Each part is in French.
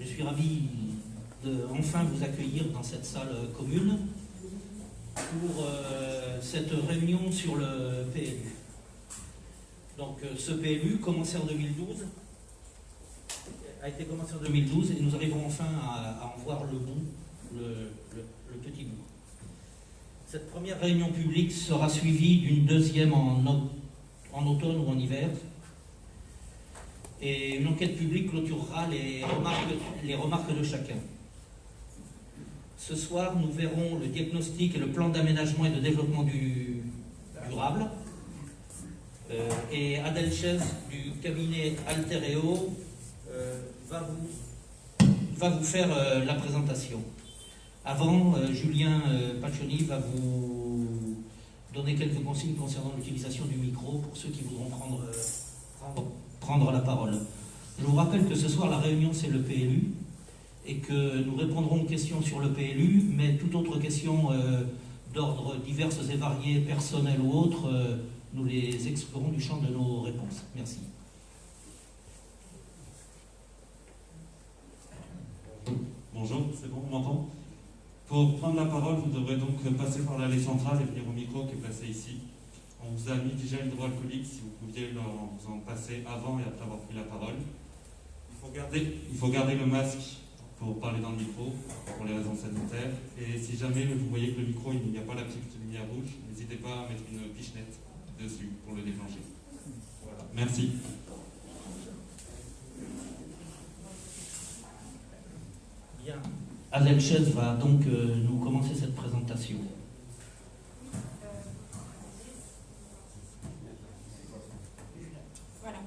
Je suis ravi de enfin vous accueillir dans cette salle commune pour cette réunion sur le PLU. Donc ce PLU, commencé en 2012, a été commencé en 2012 et nous arrivons enfin à en voir le bout, le petit bout. Cette première réunion publique sera suivie d'une deuxième en automne ou en hiver. Et une enquête publique clôturera les remarques de chacun. Ce soir, nous verrons le diagnostic et le plan d'aménagement et de développement durable. Et Adèle Chaise du cabinet Altereo va vous faire la présentation. Avant, Julien Paccioni va vous donner quelques consignes concernant l'utilisation du micro pour ceux qui voudront prendre la parole. Je vous rappelle que ce soir, la réunion, c'est le PLU et que nous répondrons aux questions sur le PLU, mais toute autre question d'ordre diverses et variées, personnelles ou autres, nous les exclurons du champ de nos réponses. Merci. Bonjour, c'est bon, on m'entend? Pour prendre la parole, vous devrez donc passer par l'allée centrale et venir au micro qui est placé ici. On vous a mis déjà une hydroalcoolique si vous pouviez vous en passer avant et après avoir pris la parole. Il faut garder le masque pour parler dans le micro, pour les raisons sanitaires. Et si jamais vous voyez que le micro, il n'y a pas la petite lumière rouge, n'hésitez pas à mettre une pichenette dessus pour le déclencher. Voilà. Merci. Bien. Adèle Chaise va donc nous commencer cette présentation. Voilà.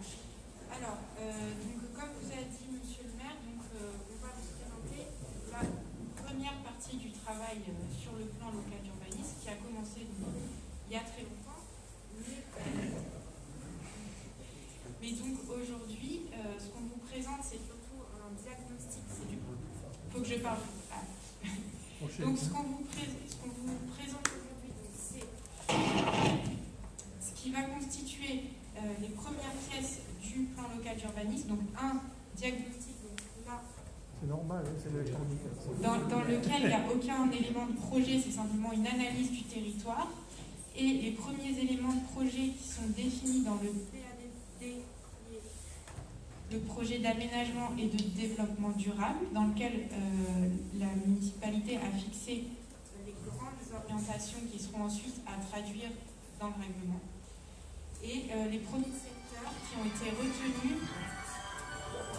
Alors, donc, comme vous a dit Monsieur le maire, donc, on va vous présenter la première partie du travail sur le plan local d'urbanisme qui a commencé donc, il y a très longtemps. Mais donc aujourd'hui, ce qu'on vous présente, c'est surtout un diagnostic. Il faut que je parle. Ah. Donc ce qu'on vous présente aujourd'hui, c'est ce qui va constituer les premières pièces du plan local d'urbanisme. Donc un diagnostic, donc là, c'est normal, hein, c'est l'électronique. dans lequel il n'y a aucun élément de projet, c'est simplement une analyse du territoire. Et les premiers éléments de projet qui sont définis dans le PADD, le projet d'aménagement et de développement durable, dans lequel la municipalité a fixé les grandes orientations qui seront ensuite à traduire dans le règlement. Et les premiers secteurs qui ont été retenus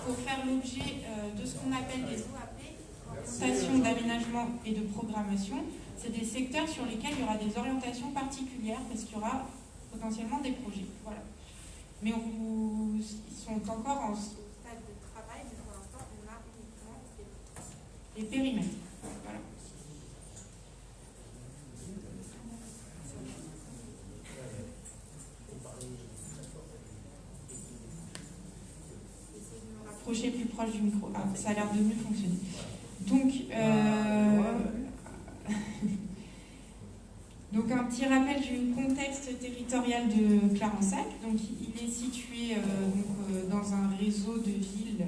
pour faire l'objet de ce qu'on appelle des OAP, orientations d'aménagement et de programmation, c'est des secteurs sur lesquels il y aura des orientations particulières parce qu'il y aura potentiellement des projets. Voilà. Mais ils sont encore en stade de travail, mais pour l'instant, on a uniquement les périmètres. Voilà. Essayez de me rapprocher plus proche du micro. Ah, ça a l'air de mieux fonctionner. Donc, donc un petit rappel du contexte territorial de Clarensac. Donc il est situé dans un réseau de villes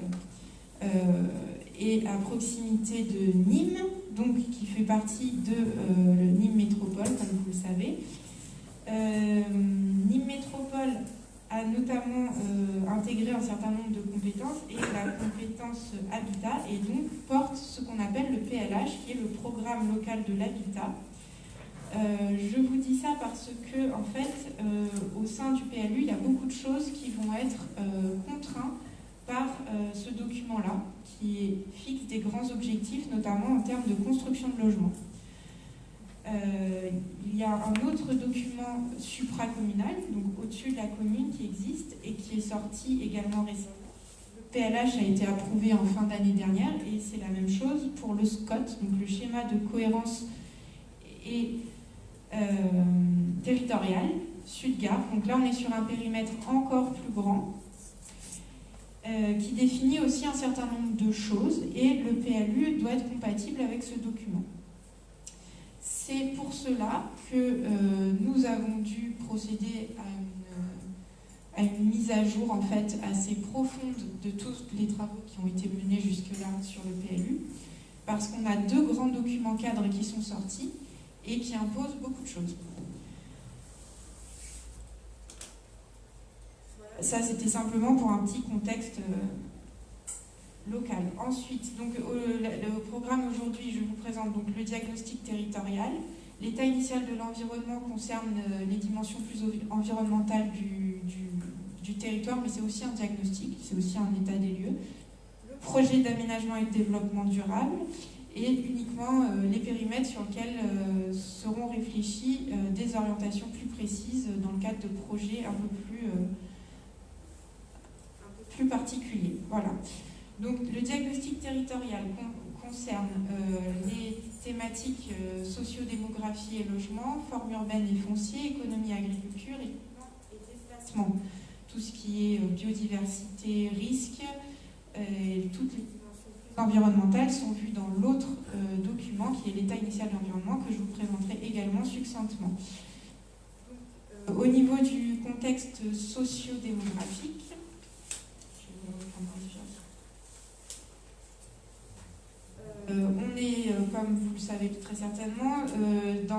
et à proximité de Nîmes, donc qui fait partie de le Nîmes Métropole, comme vous le savez. Nîmes Métropole a notamment intégré un certain nombre de compétences et la compétence habitat et donc porte ce qu'on appelle le PLH, qui est le programme local de l'habitat. Je vous dis ça parce que, en fait, au sein du PLU, il y a beaucoup de choses qui vont être contraintes par ce document-là, qui fixe des grands objectifs, notamment en termes de construction de logements. Il y a un autre document supracommunal, donc au-dessus de la commune, qui existe et qui est sorti également récemment. Le PLH a été approuvé en fin d'année dernière et c'est la même chose pour le SCOT, donc le schéma de cohérence et territorial, Sud-Gard. Donc là, on est sur un périmètre encore plus grand qui définit aussi un certain nombre de choses et le PLU doit être compatible avec ce document. C'est pour cela que nous avons dû procéder à une mise à jour en fait assez profonde de tous les travaux qui ont été menés jusque-là sur le PLU, parce qu'on a 2 grands documents cadres qui sont sortis et qui imposent beaucoup de choses. Ça, c'était simplement pour un petit contexte local. Ensuite, donc, le programme aujourd'hui, je vous présente donc le diagnostic territorial. L'état initial de l'environnement concerne les dimensions plus environnementales du territoire, mais c'est aussi un diagnostic, c'est aussi un état des lieux. Le projet d'aménagement et de développement durable, et uniquement les périmètres sur lesquels seront réfléchies des orientations plus précises dans le cadre de projets un peu plus particuliers. Voilà. Donc le diagnostic territorial concerne les thématiques socio-démographie et logement, forme urbaine et foncier, économie, agriculture, équipement et déplacement. Tout ce qui est biodiversité, risque, toutes les dimensions plus environnementales sont vues dans l'autre document qui est l'état initial de l'environnement que je vous présenterai également succinctement. Donc, au niveau du contexte socio-démographique, on est, comme vous le savez très certainement, dans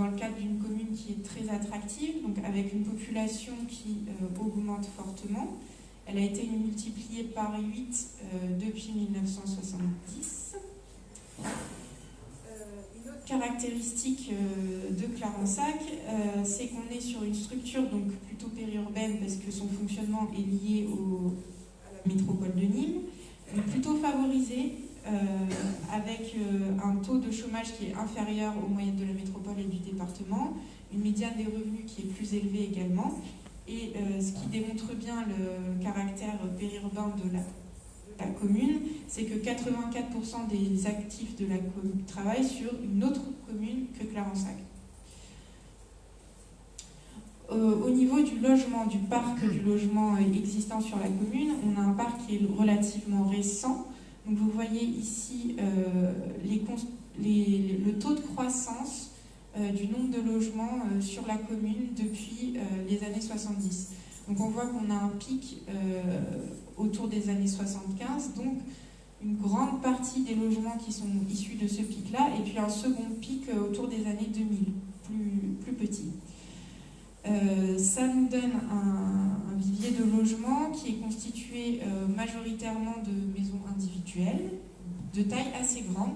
le cadre d'une commune qui est très attractive, donc avec une population qui augmente fortement. Elle a été multipliée par 8 depuis 1970. Une autre caractéristique de Clarensac, c'est qu'on est sur une structure donc plutôt périurbaine parce que son fonctionnement est lié à la métropole de Nîmes, mais plutôt favorisée, avec un taux de chômage qui est inférieur aux moyennes de la métropole et du département, une médiane des revenus qui est plus élevée également, et ce qui démontre bien le caractère périurbain de la commune, c'est que 84% des actifs de la commune travaillent sur une autre commune que Clarensac. Au niveau du logement, du parc du logement existant sur la commune, on a un parc qui est relativement récent. Donc vous voyez ici le taux de croissance du nombre de logements sur la commune depuis les années 70. Donc on voit qu'on a un pic autour des années 75, donc une grande partie des logements qui sont issus de ce pic-là, et puis un second pic autour des années 2000, plus petit. Ça nous donne un vivier de logement qui est constitué majoritairement de maisons individuelles, de taille assez grande.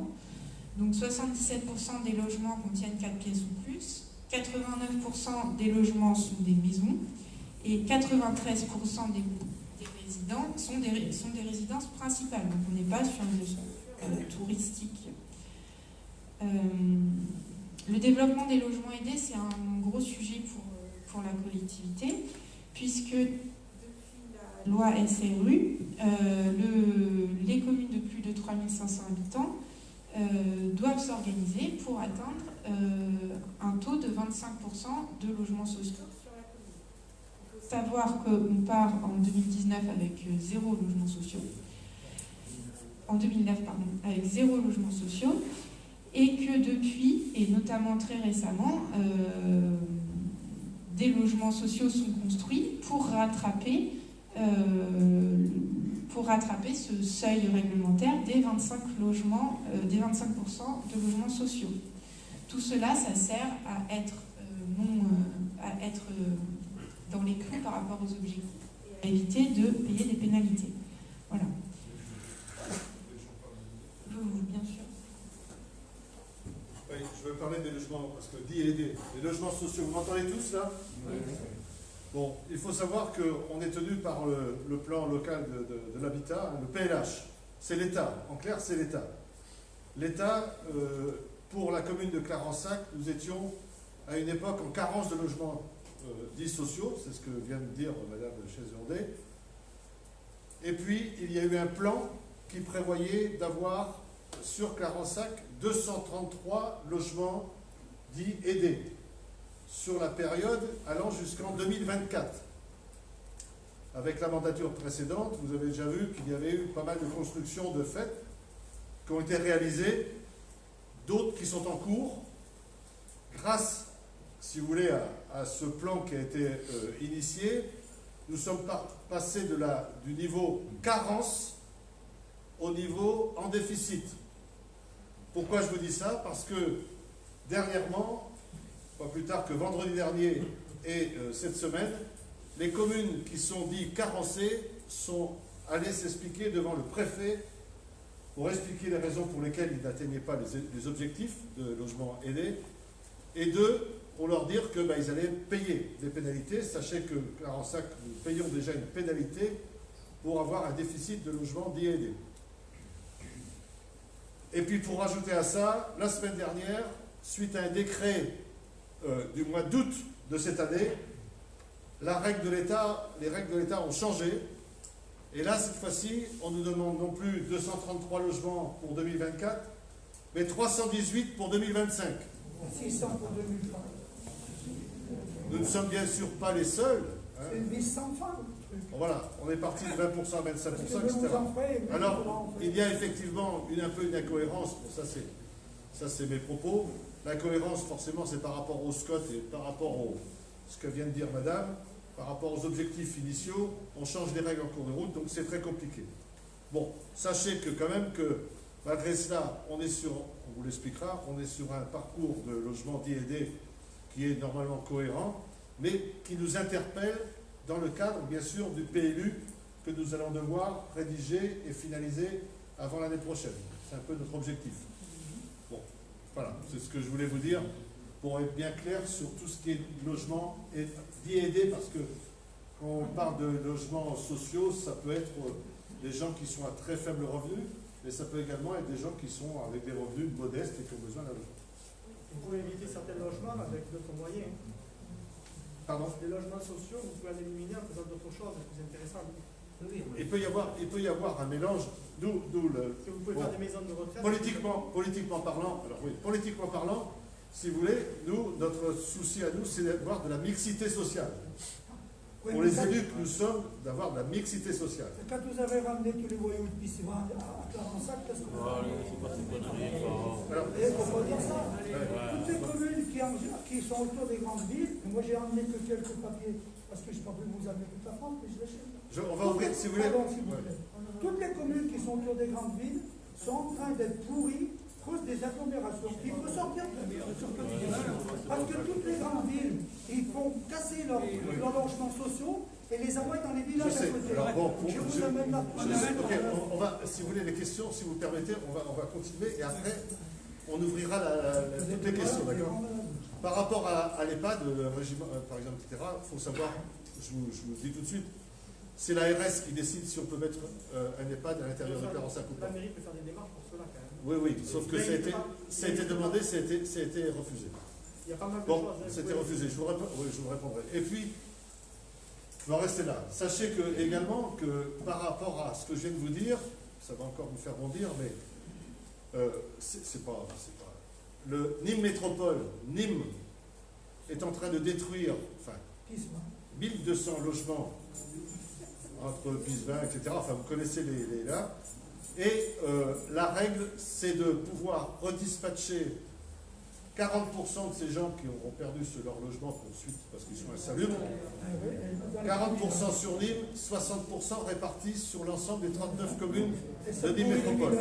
Donc 77% des logements contiennent 4 pièces ou plus, 89% des logements sont des maisons, et 93% des résidents sont des résidences principales. Donc on n'est pas sur une structure touristique. Le développement des logements aidés, c'est un gros sujet pour la collectivité, puisque depuis la loi SRU, les communes de plus de 3500 habitants doivent s'organiser pour atteindre un taux de 25% de logements sociaux sur la commune. Il faut savoir qu'on part en 2019 avec 0 logements sociaux. En 2009, pardon, avec 0 logements sociaux, et que depuis, et notamment très récemment, des logements sociaux sont construits pour rattraper ce seuil réglementaire des 25% de logements sociaux. Tout cela, ça sert à être dans les clous par rapport aux objectifs et à éviter de payer des pénalités. Voilà. Bien sûr. Oui, je veux parler des logements, parce que dit aidés. Les logements sociaux, vous m'entendez tous là? Oui. Bon, il faut savoir qu'on est tenu par le plan local de l'habitat, le PLH. C'est l'État, en clair, c'est l'État. L'État, pour la commune de Clarensac, nous étions à une époque en carence de logements dits sociaux, c'est ce que vient de dire Madame Chaiseondé. Et puis, il y a eu un plan qui prévoyait d'avoir sur Clarensac 233 logements dits aidés sur la période allant jusqu'en 2024. Avec la mandature précédente, vous avez déjà vu qu'il y avait eu pas mal de constructions de fait qui ont été réalisées, d'autres qui sont en cours, grâce, si vous voulez, à ce plan qui a été initié. nous sommes passés du niveau carence au niveau en déficit. Pourquoi je vous dis ça? Parce que dernièrement, pas plus tard que vendredi dernier et cette semaine, les communes qui sont dites carencées sont allées s'expliquer devant le préfet pour expliquer les raisons pour lesquelles ils n'atteignaient pas les objectifs de logement aidé, et deux, pour leur dire qu'ils allaient payer des pénalités. Sachez que Carensac, nous payons déjà une pénalité pour avoir un déficit de logement dit aidé. Et puis pour rajouter à ça, la semaine dernière, suite à un décret du mois d'août de cette année, les règles de l'État ont changé. Et là, cette fois-ci, on nous demande non plus 233 logements pour 2024, mais 318 pour 2025. 600 pour 2030. Nous ne sommes bien sûr pas les seuls. Hein. C'est une vie sans fin. Voilà, on est parti de 20% à 25%, etc. Alors, il y a effectivement un peu une incohérence. Bon, ça, c'est mes propos. L'incohérence, forcément, c'est par rapport au SCOT et par rapport à ce que vient de dire Madame. Par rapport aux objectifs initiaux, on change les règles en cours de route, donc c'est très compliqué. Bon, sachez que quand même que, malgré cela, on vous l'expliquera, on est sur un parcours de logement dit aidé qui est normalement cohérent, mais qui nous interpelle dans le cadre, bien sûr, du PLU que nous allons devoir rédiger et finaliser avant l'année prochaine. C'est un peu notre objectif. Bon, voilà, c'est ce que je voulais vous dire pour être bien clair sur tout ce qui est logement et dit aidé, parce que quand on parle de logements sociaux, ça peut être des gens qui sont à très faible revenu, mais ça peut également être des gens qui sont avec des revenus modestes et qui ont besoin d'un logement. Vous pouvez éviter certains logements avec d'autres moyens. Pardon? Les logements sociaux, vous pouvez en éliminer en faisant d'autres choses plus intéressantes. Il peut y avoir un mélange. Si vous pouvez faire des maisons de retraite. Politiquement parlant, alors oui, politiquement parlant, si vous voulez, notre souci à nous, c'est d'avoir de la mixité sociale. Oui, Pour les élus que nous sommes, d'avoir de la mixité sociale. Quand vous avez ramené tous les voyous de Pissima à Carensac, qu'est-ce que vous avez Il ne faut pas dire ça. Toutes les communes qui sont autour des grandes villes, moi j'ai emmené que quelques papiers, parce que je ne peux pas vous amener toute la France, mais je les cherche. On va ouvrir, si vous voulez. Pardon, s'il vous plaît. Toutes les communes qui sont autour des grandes villes sont en train d'être pourries, creusent des agglomérations. Il faut sortir parce que toutes les grandes villes, ils font casser leurs logements sociaux et les envoient dans les villages à côté. Alors bon, je vous amène là. on va, si vous voulez les questions, si vous permettez, on va continuer et après on ouvrira toutes les questions, d'accord? Par rapport à l'EHPAD, le régime, par exemple, etc., il faut savoir, je vous le dis tout de suite, c'est l'ARS qui décide si on peut mettre un EHPAD à l'intérieur de Carensac ou pas. La mairie peut faire des démarches pour cela quand même. Oui, sauf que ça a été demandé, ça a été refusé. Il y a pas mal de Bon, choses. c'était refusé, je vous répondrai. Et puis, je vais rester là. Sachez que, également que par rapport à ce que je viens de vous dire, ça va encore vous faire bondir, mais c'est pas. Le Nîmes Métropole, Nîmes, est en train de détruire, 1200 logements entre Pisevin, etc. Enfin, vous connaissez les là. Et la règle, c'est de pouvoir redispatcher 40% de ces gens qui auront perdu leur logement pour suite parce qu'ils sont insalubres. 40% sur Nîmes, 60% répartis sur l'ensemble des 39 communes de Nîmes Métropole.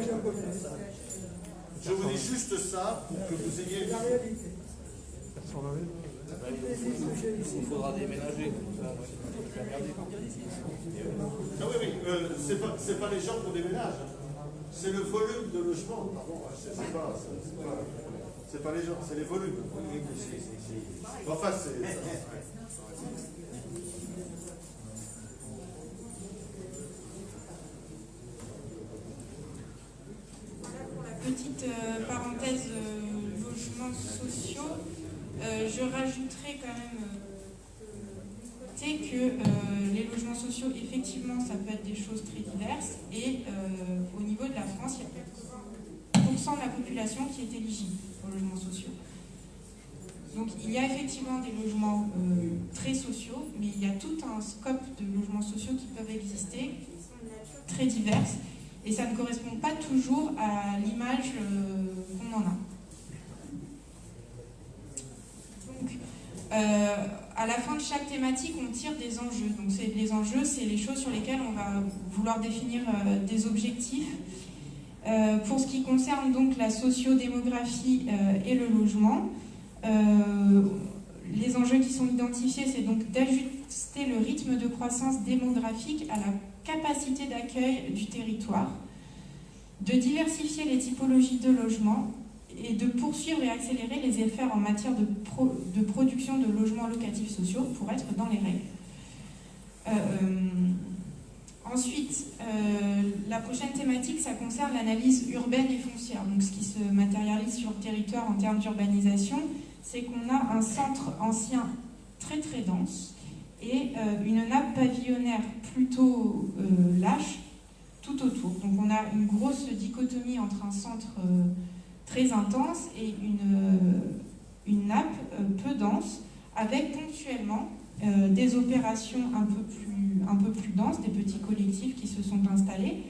Je vous dis juste ça pour que vous ayez... La réalité. Il faudra déménager. Ah oui, c'est pas les gens qu'on déménage. C'est le volume de logement, pardon, c'est pas les gens, c'est les volumes. Enfin, c'est... Petite parenthèse logements sociaux, je rajouterai quand même que les logements sociaux, effectivement, ça peut être des choses très diverses et au niveau de la France, il y a 80% de la population qui est éligible aux logements sociaux. Donc il y a effectivement des logements très sociaux, mais il y a tout un scope de logements sociaux qui peuvent exister, qui sont de nature très diverses. Et ça ne correspond pas toujours à l'image qu'on en a. Donc, à la fin de chaque thématique, on tire des enjeux. Donc les enjeux, c'est les choses sur lesquelles on va vouloir définir des objectifs. Pour ce qui concerne donc la sociodémographie et le logement, les enjeux qui sont identifiés, c'est donc d'ajuster le rythme de croissance démographique à la capacité d'accueil du territoire, de diversifier les typologies de logement et de poursuivre et accélérer les efforts en matière de production de logements locatifs sociaux pour être dans les règles. Ensuite, la prochaine thématique, ça concerne l'analyse urbaine et foncière. Donc, ce qui se matérialise sur le territoire en termes d'urbanisation, c'est qu'on a un centre ancien très très dense et une nappe pavillonnaire plutôt lâche tout autour. Donc, on a une grosse dichotomie entre un centre très intense et une nappe peu dense, avec ponctuellement des opérations un peu plus denses, des petits collectifs qui se sont installés,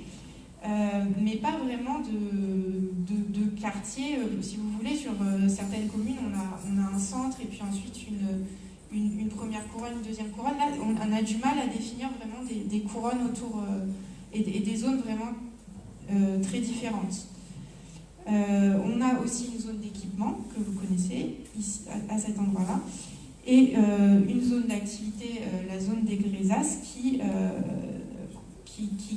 mais pas vraiment de quartier. Si vous voulez, sur certaines communes, on a un centre et puis ensuite une première couronne, une deuxième couronne. Là, on a du mal à définir vraiment des couronnes autour et des zones vraiment très différentes. On a aussi une zone d'équipement que vous connaissez ici, à cet endroit-là, et une zone d'activité, la zone des Grésas, qui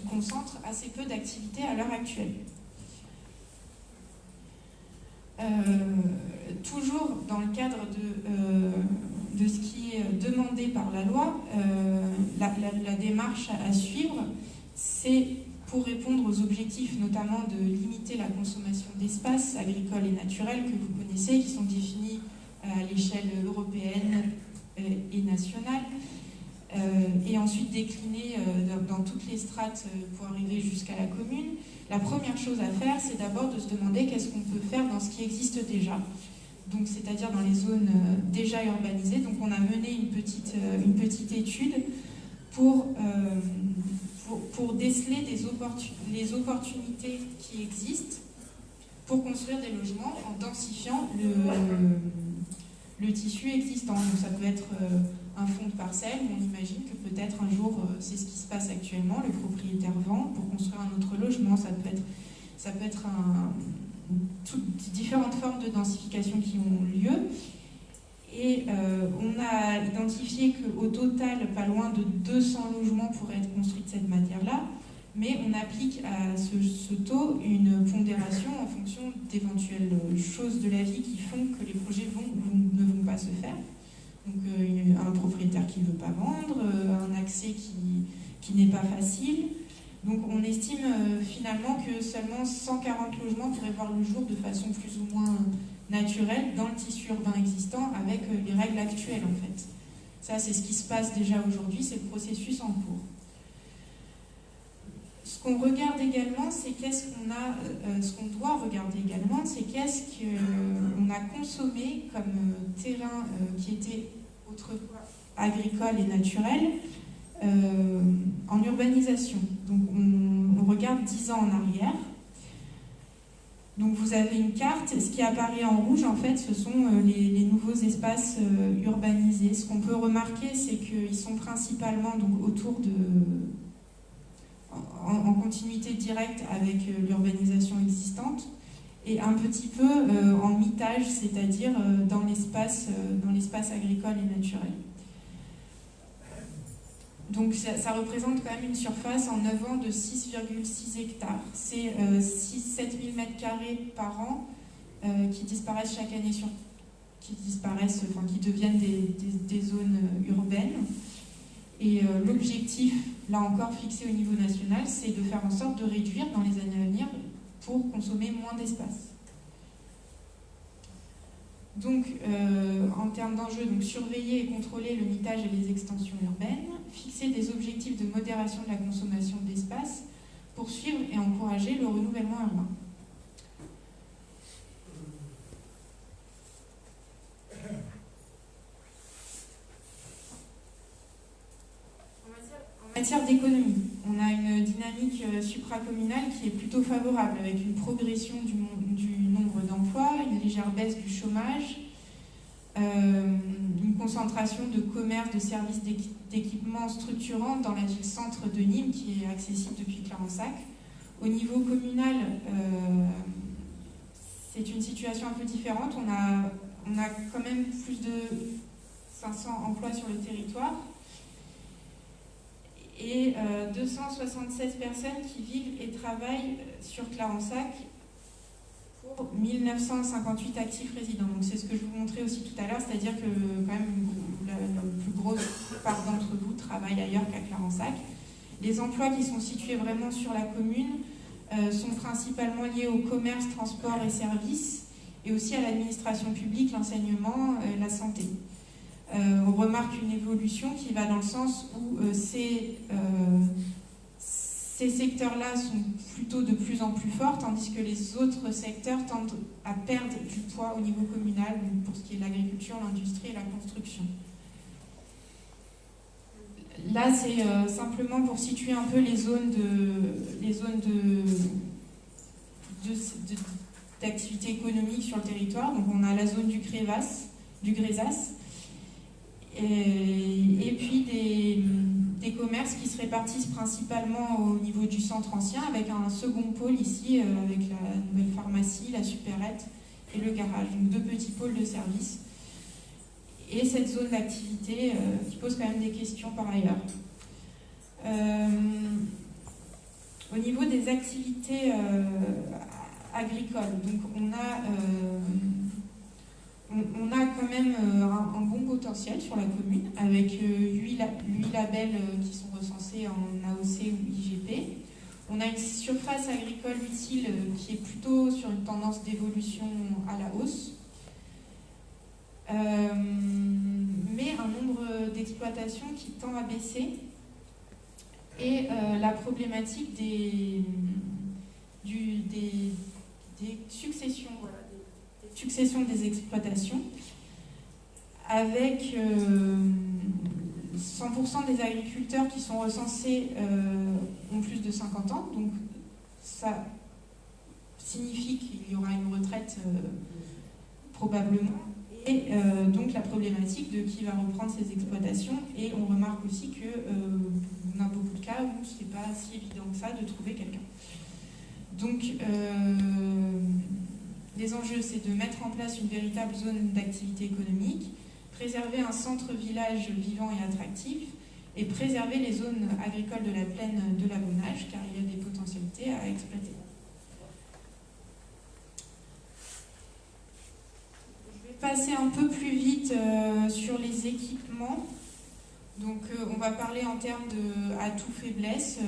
concentre assez peu d'activités à l'heure actuelle. Toujours dans le cadre de ce qui est demandé par la loi, la démarche à suivre, c'est pour répondre aux objectifs notamment de limiter la consommation d'espaces agricoles et naturels que vous connaissez, qui sont définis à l'échelle européenne et nationale, et ensuite déclinés dans toutes les strates pour arriver jusqu'à la commune. La première chose à faire, c'est d'abord de se demander qu'est-ce qu'on peut faire dans ce qui existe déjà, donc c'est-à-dire dans les zones déjà urbanisées. Donc on a mené une petite étude pour déceler les opportunités qui existent pour construire des logements en densifiant le tissu existant. Donc ça peut être un fonds de parcelle, où on imagine que peut-être un jour, c'est ce qui se passe actuellement, le propriétaire vend pour construire un autre logement. Ça peut être toutes différentes formes de densification qui ont lieu. Et on a identifié qu'au total, pas loin de 200 logements pourraient être construits de cette manière-là, mais on applique à ce taux une pondération en fonction d'éventuelles choses de la vie qui font que les projets vont ou ne vont pas se faire. Donc un propriétaire qui ne veut pas vendre, un accès qui n'est pas facile. Donc on estime finalement que seulement 140 logements pourraient voir le jour de façon plus ou moins naturelle dans le tissu urbain existant avec les règles actuelles en fait. Ça c'est ce qui se passe déjà aujourd'hui, c'est le processus en cours. Ce qu'on regarde également, c'est ce qu'on doit regarder également, c'est qu'est-ce qu'on a consommé comme terrain qui était autrefois agricole et naturel en urbanisation. Donc on regarde 10 ans en arrière. Donc vous avez une carte, ce qui apparaît en rouge en fait ce sont les nouveaux espaces urbanisés. Ce qu'on peut remarquer, c'est qu'ils sont principalement donc autour en continuité directe avec l'urbanisation existante et un petit peu en mitage, c'est-à-dire dans l'espace agricole et naturel. Donc ça représente quand même une surface en 9 ans de 6,6 hectares. C'est 7 000 m² par an qui disparaissent chaque année, qui deviennent des zones urbaines. Et l'objectif, là encore fixé au niveau national, c'est de faire en sorte de réduire dans les années à venir pour consommer moins d'espace. Donc, en termes d'enjeux, surveiller et contrôler le mitage et les extensions urbaines, fixer des objectifs de modération de la consommation d'espace, poursuivre et encourager le renouvellement urbain. En matière d'économie, on a une dynamique supracommunale qui est plutôt favorable, avec une progression du nombre d'emplois, une légère baisse du chômage, une concentration de commerces, de services, d'équipements structurants dans la ville-centre de Nîmes qui est accessible depuis Clarensac. Au niveau communal, c'est une situation un peu différente. On a quand même plus de 500 emplois sur le territoire et 276 personnes qui vivent et travaillent sur Clarensac pour 1958 actifs résidents. Donc c'est ce que je vous montrais aussi tout à l'heure, c'est-à-dire que quand même la plus grosse part d'entre vous travaille ailleurs qu'à Clarensac. Les emplois qui sont situés vraiment sur la commune sont principalement liés au commerce, transport et services, et aussi à l'administration publique, l'enseignement, la santé. On remarque une évolution qui va dans le sens où ces secteurs-là sont plutôt de plus en plus forts, tandis que les autres secteurs tendent à perdre du poids au niveau communal, pour ce qui est de l'agriculture, l'industrie et la construction. Là, c'est simplement pour situer un peu les zones d'activité économique sur le territoire. Donc on a la zone du Grézas, et puis des commerces qui se répartissent principalement au niveau du centre ancien, avec un second pôle ici, avec la nouvelle pharmacie, la supérette et le garage. Donc 2 petits pôles de services. Et cette zone d'activité qui pose quand même des questions par ailleurs. Au niveau des activités agricoles, donc on a quand même un bon potentiel sur la commune, avec 8 labels qui sont recensés en AOC ou IGP. On a une surface agricole utile qui est plutôt sur une tendance d'évolution à la hausse. Mais un nombre d'exploitations qui tend à baisser, et la problématique des successions, des successions des exploitations, avec 100% des agriculteurs qui sont recensés ont plus de 50 ans, donc ça signifie qu'il y aura une retraite probablement. Et donc la problématique de qui va reprendre ces exploitations, et on remarque aussi qu'on a beaucoup de cas où ce n'est pas si évident que ça de trouver quelqu'un. Donc les enjeux, c'est de mettre en place une véritable zone d'activité économique, préserver un centre-village vivant et attractif, et préserver les zones agricoles de la plaine de l'Abonnage, car il y a des potentialités à exploiter. Passer un peu plus vite sur les équipements. Donc on va parler en termes d'atouts, faiblesses.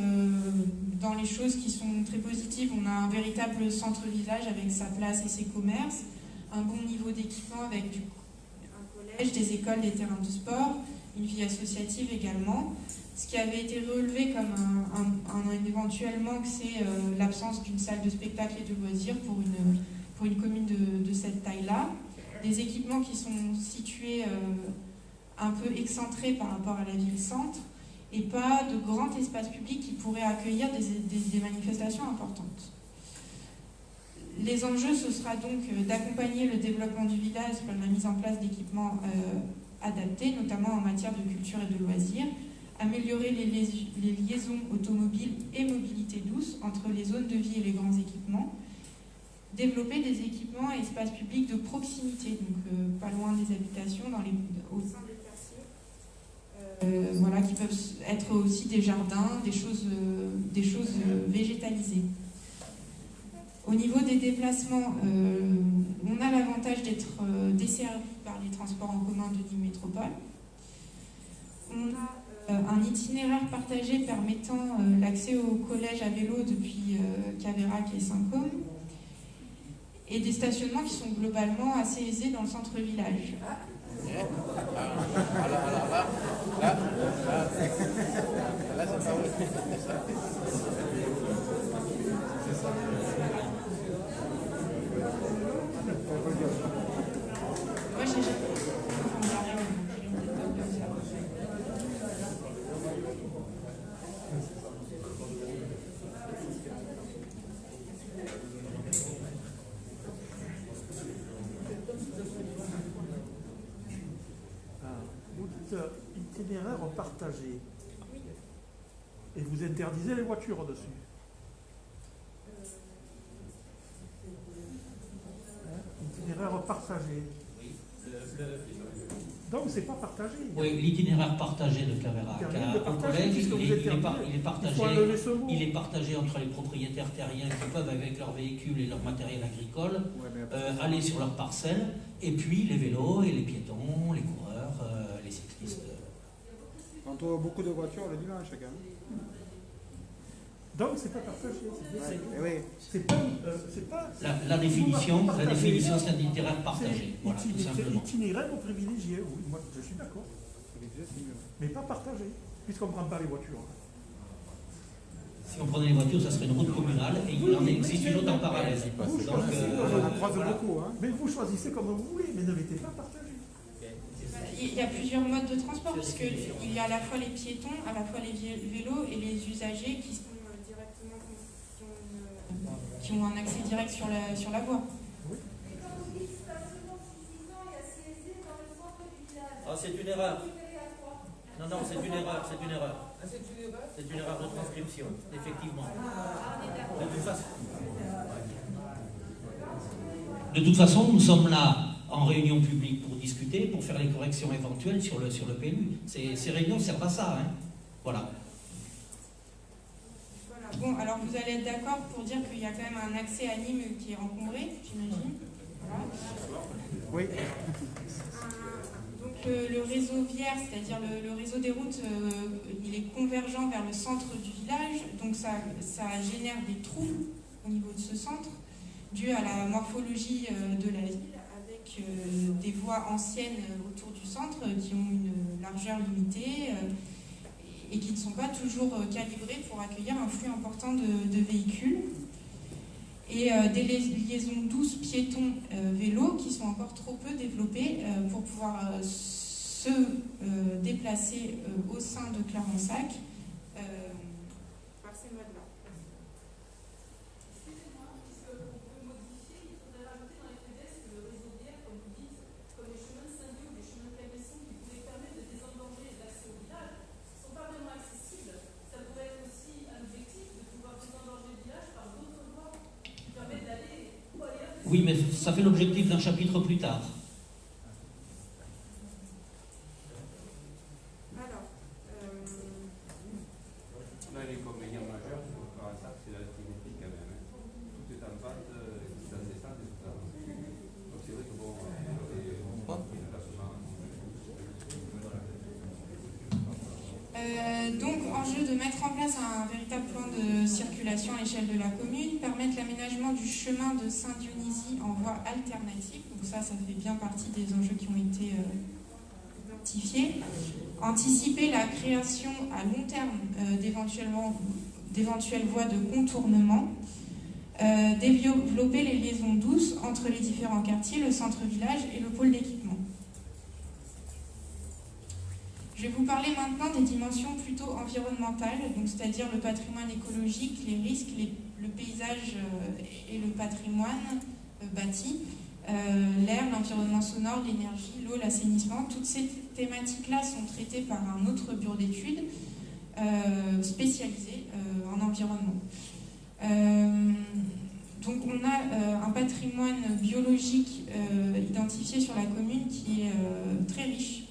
Dans les choses qui sont très positives, on a un véritable centre-village avec sa place et ses commerces, un bon niveau d'équipement avec un collège, des écoles, des terrains de sport, une vie associative également. Ce qui avait été relevé comme un éventuel manque, c'est l'absence d'une salle de spectacle et de loisirs pour une commune de cette taille-là. Des équipements qui sont situés un peu excentrés par rapport à la ville-centre, et pas de grand espace public qui pourrait accueillir des manifestations importantes. Les enjeux, ce sera donc d'accompagner le développement du village par la mise en place d'équipements adaptés, notamment en matière de culture et de loisirs, améliorer les liaisons automobiles et mobilité douce entre les zones de vie et les grands équipements, développer des équipements et espaces publics de proximité, donc pas loin des habitations, au sein des quartiers, voilà, qui peuvent être aussi des jardins, des choses végétalisées. Au niveau des déplacements, on a l'avantage d'être desservi par les transports en commun de Nîmes Métropole. On a un itinéraire partagé permettant l'accès au collège à vélo depuis Caveyrac et Saint-Côme, et des stationnements qui sont globalement assez aisés dans le centre-village. Moi, j'ai itinéraire partagé. Et vous interdisez les voitures dessus. Itinéraire partagé. Donc c'est pas partagé. Oui, l'itinéraire partagé de Caverac au collège, il est partagé entre les propriétaires terriens qui peuvent, avec leur véhicule et leur matériel agricole, aller sur leur parcelle, et puis les vélos et les piétons, les coureurs, les cyclistes. On trouve beaucoup de voitures le dimanche quand même. Donc c'est pas partagé. Oui. C'est pas La définition, c'est un itinéraire partagé. Voilà, tout simplement. Itinéraire privilégié, oui, moi je suis d'accord. Mais pas partagé, puisqu'on ne prend pas les voitures. Si on prenait les voitures, ça serait une route communale, et il en existe une autre en parallèle. On en croise beaucoup. Hein. Mais vous choisissez comme vous voulez, mais ne mettez pas partagé. Il y a plusieurs modes de transport, puisqu'il y a à la fois les piétons, à la fois les vélos et les usagers qui sont directement, qui ont un accès direct sur la voie. Ah, c'est une erreur. Non, c'est une erreur. C'est une erreur de transcription, effectivement. De toute façon, nous sommes là en réunion publique pour discuter, pour faire les corrections éventuelles sur le PLU. Ces réunions servent à ça. Hein. Voilà. Bon, alors vous allez être d'accord pour dire qu'il y a quand même un accès à Nîmes qui est encombré, j'imagine. Voilà. Oui. Donc le réseau viaire, c'est-à-dire le réseau des routes, il est convergent vers le centre du village, donc ça génère des trous au niveau de ce centre, dû à la morphologie de la ville, avec des voies anciennes autour du centre qui ont une largeur limitée et qui ne sont pas toujours calibrées pour accueillir un flux important de véhicules. Et des liaisons douces piétons-vélos qui sont encore trop peu développées pour pouvoir se déplacer au sein de Clarensac par ces modes-là. Excusez-moi, puisque on peut modifier, il faudrait rajouter dans les PDS que le réseau viaire, comme vous dites, comme les chemins de Saint-Dié ou les chemins de Cabesson qui pouvaient permettre de désengager l'accès au village, ne sont pas vraiment accessibles. Ça pourrait être aussi un objectif de pouvoir désengager le village par d'autres voies. Oui, mais ça fait l'objectif d'un chapitre plus tard. Alors, l'inconvénient majeur sur Clarensac, c'est la symétrie quand même. Tout est en pente, c'est assez stable et tout ça. Donc c'est vrai que bon, donc, enjeu de mettre en place un véritable plan de circulation à l'échelle de la commune, permettre l'aménagement du chemin de Saint-Dionysie en voie alternative, donc ça fait bien partie des enjeux qui ont été identifiés, anticiper la création à long terme d'éventuelles voies de contournement, développer les liaisons douces entre les différents quartiers, le centre-village et le pôle d'équipement. Je vais vous parler maintenant des dimensions plutôt environnementales, donc c'est-à-dire le patrimoine écologique, les risques, le paysage et le patrimoine bâti, l'air, l'environnement sonore, l'énergie, l'eau, l'assainissement. Toutes ces thématiques-là sont traitées par un autre bureau d'études spécialisé en environnement. Donc on a un patrimoine biologique identifié sur la commune qui est très riche,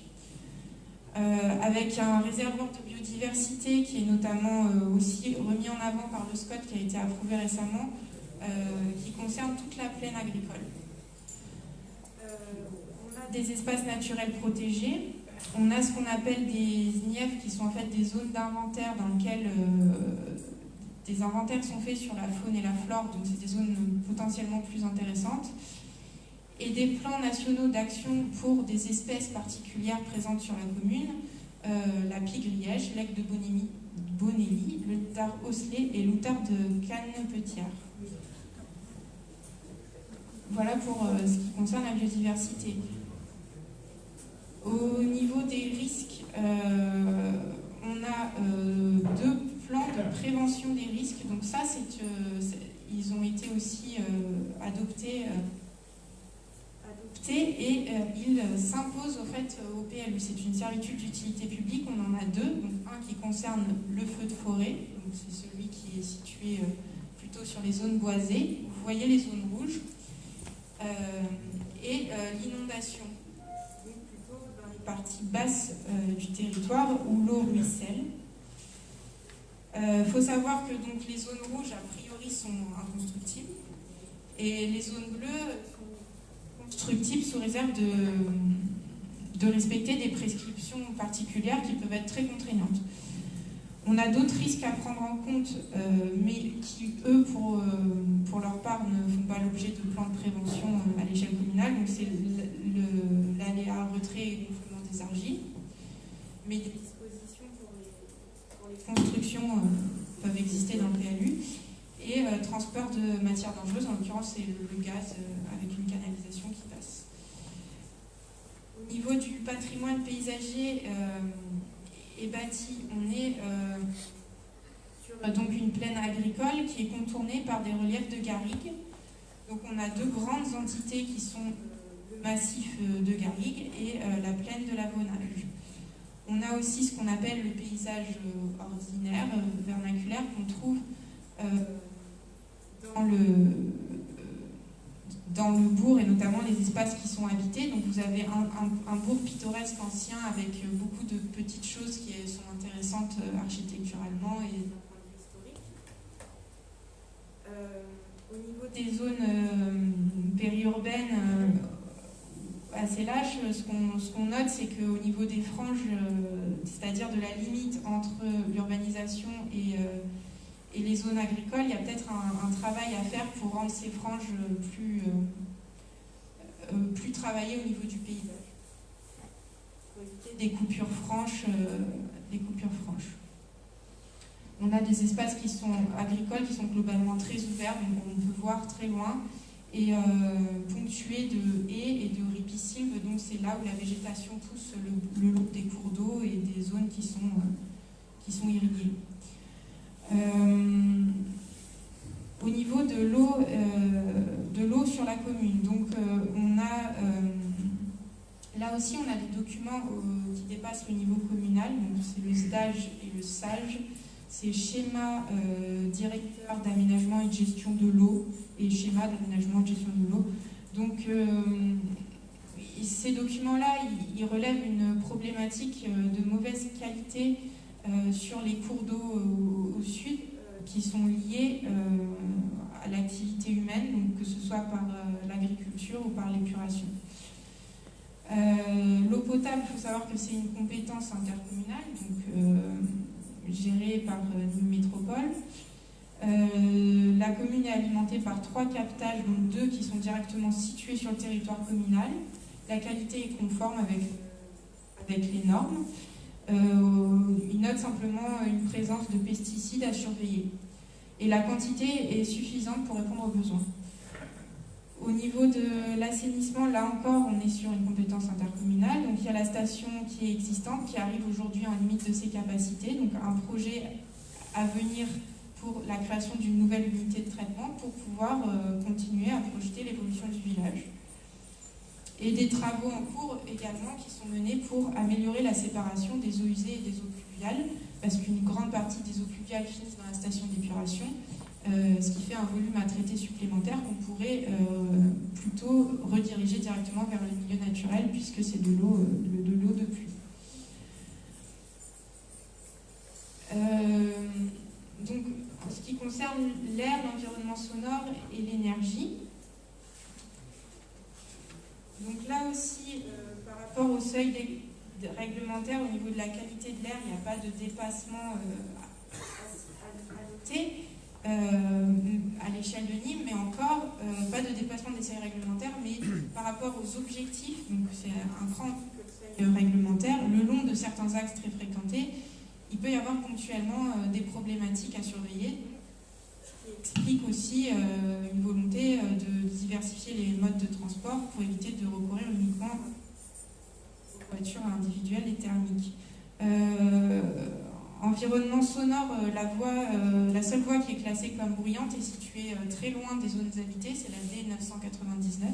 avec un réservoir de biodiversité qui est notamment aussi remis en avant par le SCOT qui a été approuvé récemment, qui concerne toute la plaine agricole. On a des espaces naturels protégés, on a ce qu'on appelle des INIEF qui sont en fait des zones d'inventaire dans lesquelles des inventaires sont faits sur la faune et la flore, donc c'est des zones potentiellement plus intéressantes, et des plans nationaux d'action pour des espèces particulières présentes sur la commune, la pie-grièche, l'aigle de Bonelli, le loutard osselet et l'outard de Canne-Petière. Voilà pour ce qui concerne la biodiversité. Au niveau des risques, on a deux plans de prévention des risques. Donc ça, ils ont été aussi adoptés adopté et il s'impose au fait au PLU. C'est une servitude d'utilité publique, on en a deux. Donc, un qui concerne le feu de forêt, donc c'est celui qui est situé plutôt sur les zones boisées. Vous voyez les zones rouges. Et l'inondation, donc plutôt dans les parties basses du territoire où l'eau ruisselle. Faut savoir que donc, les zones rouges, a priori, sont inconstructibles et les zones bleues sont constructibles sous réserve de respecter des prescriptions particulières qui peuvent être très contraignantes. On a d'autres risques à prendre en compte, mais qui, eux, pour leur part, ne font pas l'objet de plans de prévention à l'échelle communale. Donc c'est l'aléa retrait et gonflement des argiles. Mais des dispositions pour les constructions peuvent exister dans le PLU. Et transport de matières dangereuses, en l'occurrence c'est le gaz avec une canalisation qui passe. Au niveau du patrimoine paysager et bâti, on est sur donc une plaine agricole qui est contournée par des reliefs de garrigues. Donc on a deux grandes entités qui sont le massif de garrigues et la plaine de l'Avonage. On a aussi ce qu'on appelle le paysage ordinaire, vernaculaire, qu'on trouve dans le bourg et notamment les espaces qui sont habités. Donc vous avez un bourg pittoresque ancien avec beaucoup de petites choses qui sont intéressantes architecturalement et d'un point de vue historique. Au niveau des zones périurbaines assez lâches, ce qu'on note, c'est qu'au niveau des franges, c'est-à-dire de la limite entre l'urbanisation et les zones agricoles, il y a peut-être un travail à faire pour rendre ces franges plus travaillées au niveau du paysage. Pour éviter des coupures franches. On a des espaces qui sont agricoles, qui sont globalement très ouverts, donc on peut voir très loin, et ponctués de haies et de ripisylves, donc c'est là où la végétation pousse le long des cours d'eau et des zones qui sont irriguées. Au niveau de l'eau sur la commune, donc on a là aussi on a des documents qui dépassent le niveau communal, donc c'est le SDAGE et le SAGE, c'est schéma directeur d'aménagement et de gestion de l'eau et schéma d'aménagement et de gestion de l'eau. Donc ces documents-là, ils relèvent une problématique de mauvaise qualité sur les cours d'eau au sud, qui sont liés à l'activité humaine, donc que ce soit par l'agriculture ou par l'épuration. L'eau potable, il faut savoir que c'est une compétence intercommunale, donc gérée par une métropole. La commune est alimentée par 3 captages, donc 2 qui sont directement situés sur le territoire communal. La qualité est conforme avec les normes. Il note simplement une présence de pesticides à surveiller. Et la quantité est suffisante pour répondre aux besoins. Au niveau de l'assainissement, là encore, on est sur une compétence intercommunale. Donc il y a la station qui est existante, qui arrive aujourd'hui en limite de ses capacités. Donc un projet à venir pour la création d'une nouvelle unité de traitement pour pouvoir continuer à projeter l'évolution du village. Et des travaux en cours également qui sont menés pour améliorer la séparation des eaux usées et des eaux pluviales, parce qu'une grande partie des eaux pluviales finissent dans la station d'épuration, ce qui fait un volume à traiter supplémentaire qu'on pourrait plutôt rediriger directement vers le milieu naturel, puisque c'est de l'eau de pluie. Donc, en ce qui concerne l'air, l'environnement sonore et l'énergie, donc là aussi, par rapport au seuil réglementaire, au niveau de la qualité de l'air, il n'y a pas de dépassement à noter à l'échelle de Nîmes, mais encore pas de dépassement des seuils réglementaires, mais par rapport aux objectifs, donc c'est un cran que le seuil réglementaire, le long de certains axes très fréquentés, il peut y avoir ponctuellement des problématiques à surveiller, ce qui explique aussi une volonté de diversifier les modes de transport pour éviter de recourir uniquement aux voitures individuelles et thermiques. Environnement sonore, la seule voie qui est classée comme bruyante est située très loin des zones habitées, c'est la D999.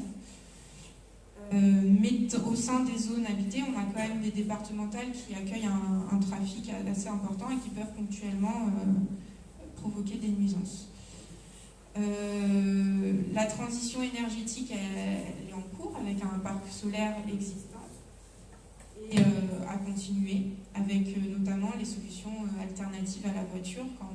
mais au sein des zones habitées, on a quand même des départementales qui accueillent un trafic assez important et qui peuvent ponctuellement provoquer des nuisances. La transition énergétique, elle est en cours avec un parc solaire existant et à continuer avec notamment les solutions alternatives à la voiture quand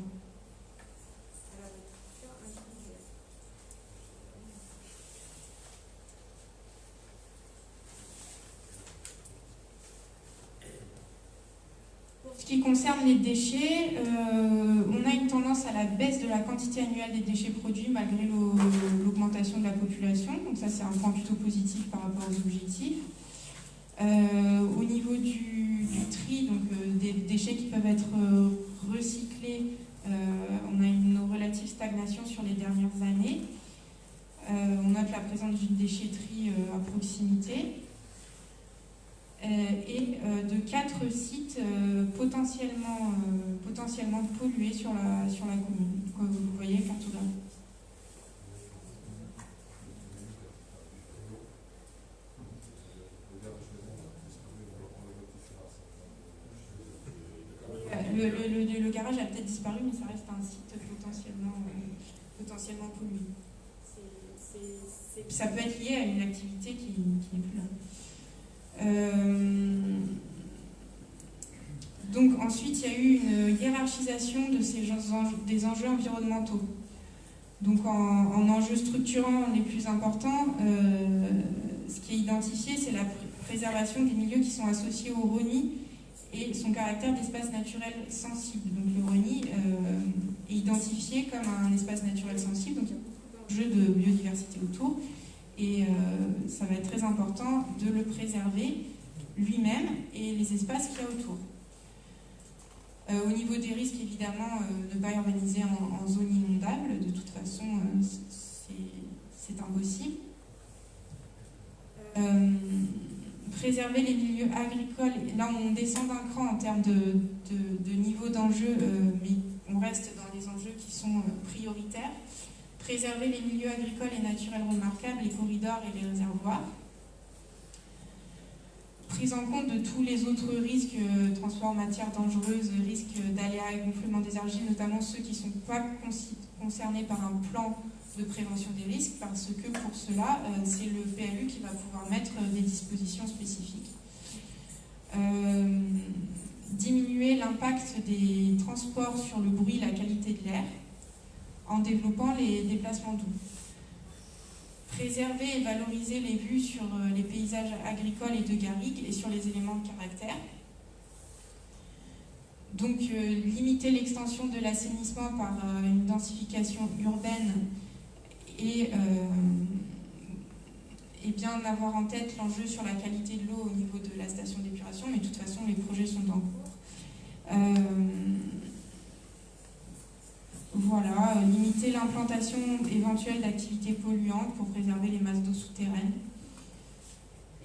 Pour ce qui concerne les déchets, on a une tendance à la baisse de la quantité annuelle des déchets produits malgré l'augmentation de la population. Donc ça, c'est un point plutôt positif par rapport aux objectifs. Au niveau du tri, donc des déchets qui peuvent être recyclés, on a une relative stagnation sur les dernières années. On note la présence d'une déchetterie à proximité. Et de 4 sites potentiellement pollués sur la commune, comme vous voyez cartographie. Le garage a peut-être disparu, mais ça reste un site potentiellement pollué. Ça peut être lié à une activité qui n'est plus là. Donc ensuite, il y a eu une hiérarchisation des enjeux environnementaux. Donc en enjeux structurants les plus importants, ce qui est identifié, c'est la préservation des milieux qui sont associés au RONI et son caractère d'espace naturel sensible. Donc le RONI est identifié comme un espace naturel sensible, donc il y a beaucoup d'enjeux de biodiversité autour. Et ça va être très important de le préserver lui-même et les espaces qu'il y a autour. Au niveau des risques, évidemment, ne pas urbaniser en zone inondable, de toute façon, c'est impossible. Préserver les milieux agricoles, là on descend d'un cran en termes de niveau d'enjeu, mais on reste dans les enjeux qui sont prioritaires. Préserver les milieux agricoles et naturels remarquables, les corridors et les réservoirs. Prise en compte de tous les autres risques, transport en matière dangereuse, risques d'aléas et gonflement des argiles, notamment ceux qui ne sont pas concernés par un plan de prévention des risques, parce que pour cela, c'est le PLU qui va pouvoir mettre des dispositions spécifiques. Diminuer l'impact des transports sur le bruit et la qualité de l'air, en développant les déplacements doux. Préserver et valoriser les vues sur les paysages agricoles et de garrigues et sur les éléments de caractère. Donc limiter l'extension de l'assainissement par une densification urbaine et bien avoir en tête l'enjeu sur la qualité de l'eau au niveau de la station d'épuration, mais de toute façon les projets sont en cours. Voilà, limiter l'implantation éventuelle d'activités polluantes pour préserver les masses d'eau souterraines.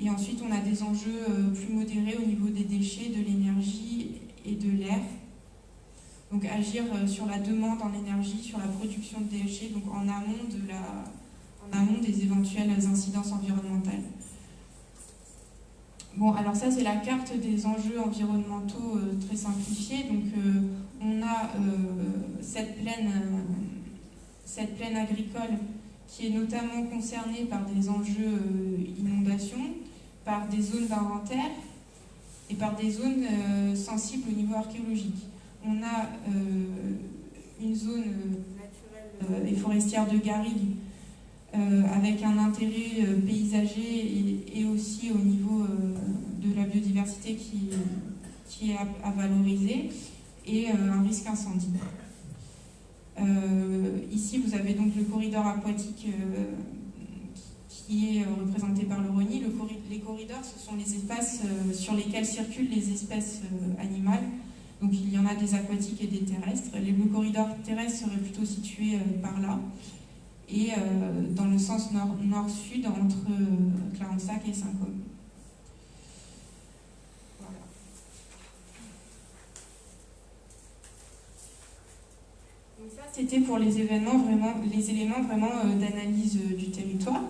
Et ensuite, on a des enjeux plus modérés au niveau des déchets, de l'énergie et de l'air. Donc agir sur la demande en énergie, sur la production de déchets, donc en amont des éventuelles incidences environnementales. Bon, alors ça, c'est la carte des enjeux environnementaux très simplifiée. Donc, on a cette plaine agricole qui est notamment concernée par des enjeux inondations, par des zones d'inventaire et par des zones sensibles au niveau archéologique. On a une zone naturelle et forestière de garrigue avec un intérêt paysager et aussi au niveau de la biodiversité qui est à valoriser, et un risque incendie. Ici, vous avez donc le corridor aquatique qui est représenté par le RONI. Les corridors, ce sont les espaces sur lesquels circulent les espèces animales. Donc il y en a des aquatiques et des terrestres. Le corridor terrestre serait plutôt situé par là, et dans le sens nord-sud entre Clarensac et Saint-Côme. Voilà. Donc ça, c'était pour les éléments vraiment d'analyse du territoire.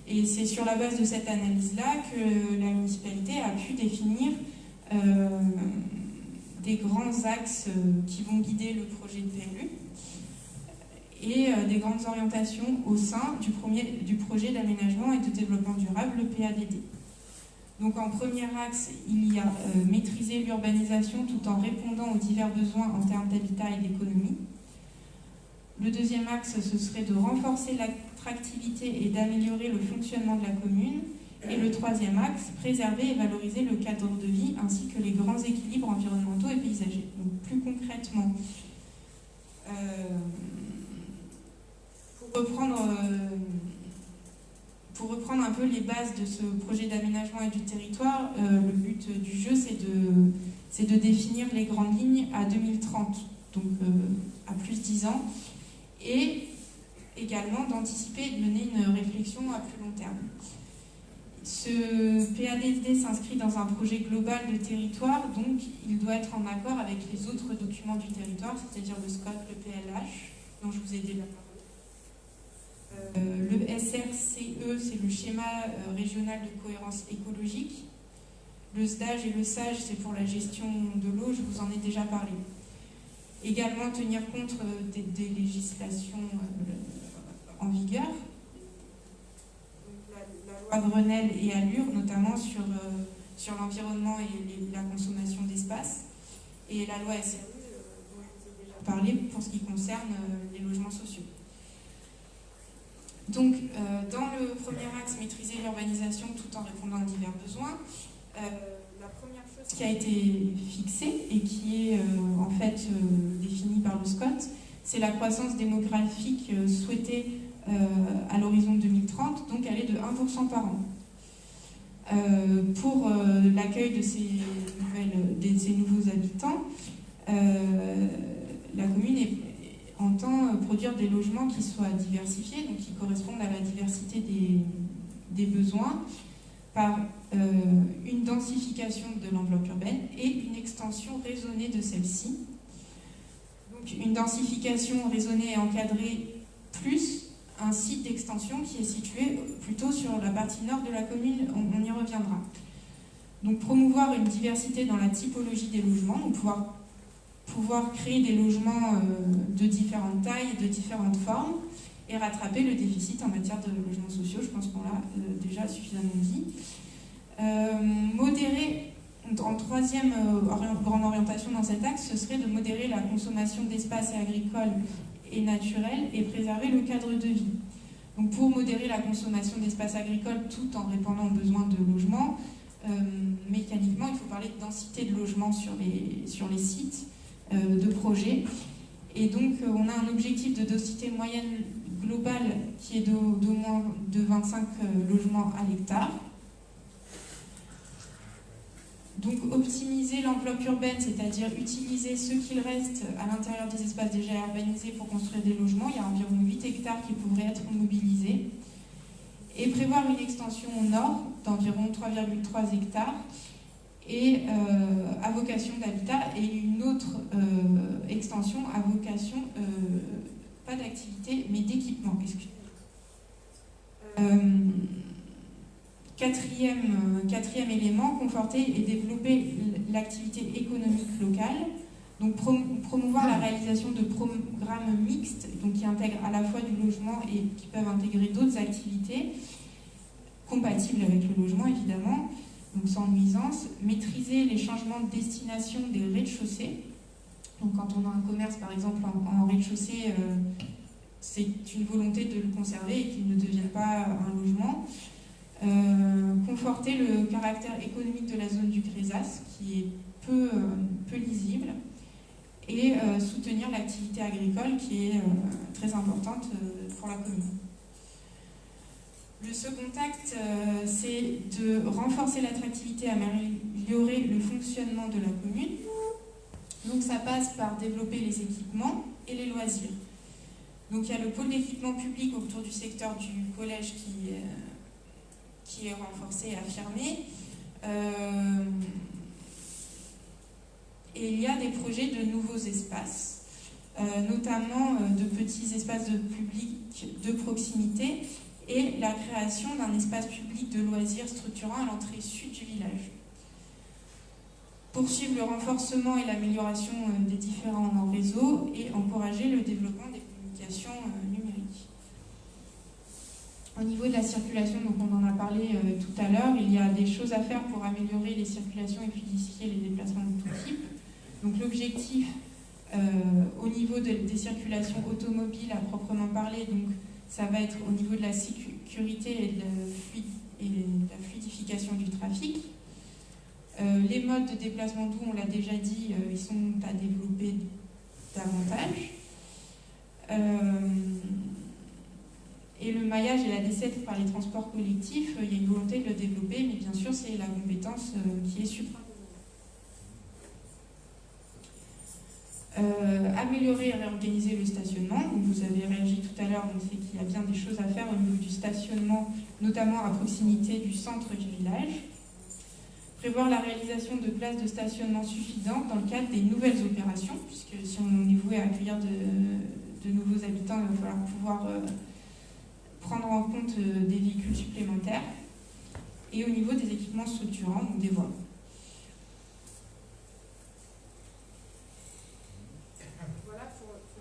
Et c'est sur la base de cette analyse-là que la municipalité a pu définir des grands axes qui vont guider le projet de PLU et des grandes orientations au sein du projet d'aménagement et de développement durable, le PADD. Donc en premier axe, il y a maîtriser l'urbanisation tout en répondant aux divers besoins en termes d'habitat et d'économie. Le deuxième axe, ce serait de renforcer l'attractivité et d'améliorer le fonctionnement de la commune. Et le troisième axe, préserver et valoriser le cadre de vie ainsi que les grands équilibres environnementaux et paysagers. Donc plus concrètement, pour reprendre un peu les bases de ce projet d'aménagement et du territoire, le but du jeu, c'est de définir les grandes lignes à 2030, donc à plus 10 ans, et également d'anticiper et de mener une réflexion à plus long terme. Ce PADD s'inscrit dans un projet global de territoire, donc il doit être en accord avec les autres documents du territoire, c'est-à-dire le SCOT, le PLH, dont je vous ai déjà parlé. Le SRCE, c'est le schéma régional de cohérence écologique. Le SDAGE et le SAGE, c'est pour la gestion de l'eau, je vous en ai déjà parlé. Également tenir compte des législations en vigueur. La loi Grenelle et Allure, notamment sur l'environnement et la consommation d'espace. Et la loi SRU, dont je vous ai déjà parlé, pour ce qui concerne les logements sociaux. Donc, dans le premier axe, maîtriser l'urbanisation tout en répondant aux divers besoins, la première chose qui a été fixée et qui est en fait définie par le SCOT, c'est la croissance démographique souhaitée à l'horizon 2030, donc elle est de 1% par an. Pour l'accueil de ces nouveaux habitants, la commune entend produire des logements qui soient diversifiés, donc qui correspondent à la diversité des besoins, par une densification de l'enveloppe urbaine et une extension raisonnée de celle-ci. Donc une densification raisonnée et encadrée plus un site d'extension qui est situé plutôt sur la partie nord de la commune, on y reviendra. Donc promouvoir une diversité dans la typologie des logements, donc pouvoir créer des logements de différentes tailles, de différentes formes, et rattraper le déficit en matière de logements sociaux, je pense qu'on l'a déjà suffisamment dit. Modérer, en troisième grande orientation dans cet axe, ce serait de modérer la consommation d'espaces agricoles et naturels et préserver le cadre de vie. Donc pour modérer la consommation d'espaces agricoles tout en répondant aux besoins de logement, mécaniquement, il faut parler de densité de logement sur les sites de projet. Et donc, on a un objectif de densité moyenne globale qui est d'au moins de 25 logements à l'hectare. Donc, optimiser l'enveloppe urbaine, c'est-à-dire utiliser ce qu'il reste à l'intérieur des espaces déjà urbanisés pour construire des logements. Il y a environ 8 hectares qui pourraient être mobilisés. Et prévoir une extension au nord d'environ 3,3 hectares et à vocation d'habitat, et une autre extension à vocation, pas d'activité, mais d'équipement. Quatrième élément, conforter et développer l'activité économique locale. Donc promouvoir la réalisation de programmes mixtes, donc qui intègrent à la fois du logement et qui peuvent intégrer d'autres activités compatibles avec le logement évidemment, donc sans nuisance. Maîtriser les changements de destination des rez-de-chaussée. Donc quand on a un commerce par exemple en rez-de-chaussée, c'est une volonté de le conserver et qu'il ne devienne pas un logement. Conforter le caractère économique de la zone du Grésas, qui est peu lisible, et soutenir l'activité agricole qui est très importante pour la commune. Le second acte, c'est de renforcer l'attractivité, améliorer le fonctionnement de la commune. Donc ça passe par développer les équipements et les loisirs. Donc il y a le pôle d'équipement public autour du secteur du collège qui est renforcé et affirmé. Et il y a des projets de nouveaux espaces, notamment de petits espaces de public de proximité et et la création d'un espace public de loisirs structurant à l'entrée sud du village. Poursuivre le renforcement et l'amélioration des différents réseaux et encourager le développement des communications numériques. Au niveau de la circulation, donc on en a parlé tout à l'heure, il y a des choses à faire pour améliorer les circulations et fluidifier les déplacements de tout type. Donc l'objectif au niveau des circulations automobiles à proprement parler, donc ça va être au niveau de la sécurité et de la fluidification du trafic. Les modes de déplacement doux, on l'a déjà dit, ils sont à développer davantage. Et le maillage et la desserte par les transports collectifs, il y a une volonté de le développer, mais bien sûr, c'est la compétence qui est suprême. Améliorer et réorganiser le stationnement. Donc vous avez réagi tout à l'heure, donc c'est qu'il y a bien des choses à faire au niveau du stationnement, notamment à proximité du centre du village. Prévoir la réalisation de places de stationnement suffisantes dans le cadre des nouvelles opérations, puisque si on est voué à accueillir de nouveaux habitants, il va falloir pouvoir prendre en compte des véhicules supplémentaires. Et au niveau des équipements structurants, donc des voies.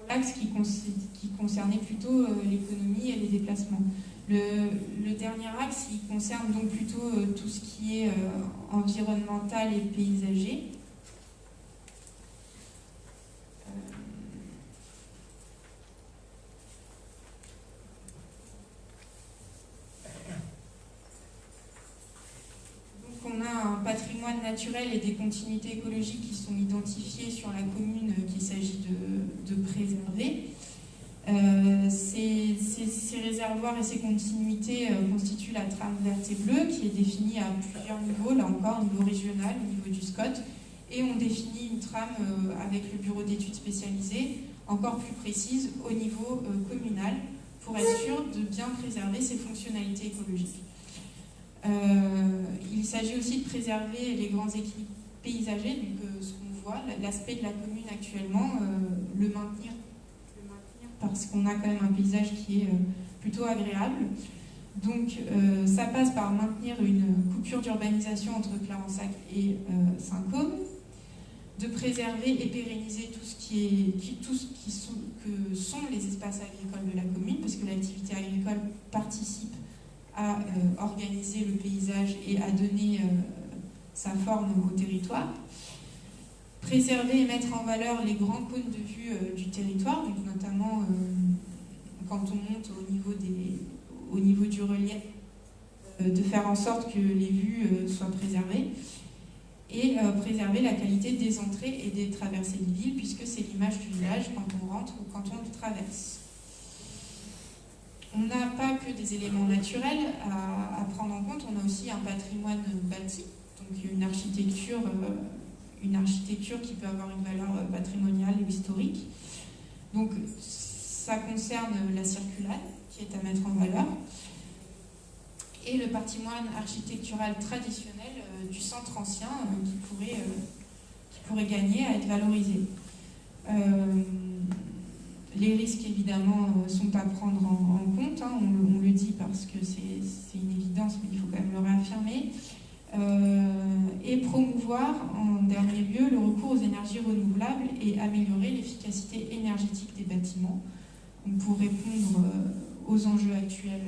L'axe qui concernait plutôt l'économie et les déplacements. Le dernier axe, il concerne donc plutôt tout ce qui est environnemental et paysager. Donc on a un patrimoine naturel et des continuités écologiques qui sont identifiées sur la commune qu'il s'agit de préserver. Ces réservoirs et ces continuités constituent la trame verte et bleue qui est définie à plusieurs niveaux, là encore au niveau régional, au niveau du SCOT, et on définit une trame avec le bureau d'études spécialisées encore plus précise au niveau communal pour être sûr de bien préserver ces fonctionnalités écologiques. Il s'agit aussi de préserver les grands équilibres paysagers, donc ce qu'on voit, l'aspect de la commune actuellement, le maintenir parce qu'on a quand même un paysage qui est plutôt agréable. Donc ça passe par maintenir une coupure d'urbanisation entre Clarensac et Saint-Côme, de préserver et pérenniser tout ce qui sont les espaces agricoles de la commune, parce que l'activité agricole participe à organiser le paysage et à donner sa forme au territoire. Préserver et mettre en valeur les grands cônes de vue du territoire, donc notamment quand on monte au niveau du relief, de faire en sorte que les vues soient préservées, et préserver la qualité des entrées et des traversées de ville, puisque c'est l'image du village quand on rentre ou quand on le traverse. On n'a pas que des éléments naturels à prendre en compte, on a aussi un patrimoine bâti, donc une architecture qui peut avoir une valeur patrimoniale ou historique. Donc ça concerne la circulade qui est à mettre en valeur et le patrimoine architectural traditionnel du centre ancien qui pourrait gagner à être valorisé. Les risques évidemment sont à prendre en compte, hein, on le dit parce que c'est une évidence, mais il faut quand même le réaffirmer. Et promouvoir en dernier lieu le recours aux énergies renouvelables et améliorer l'efficacité énergétique des bâtiments pour répondre aux enjeux actuels,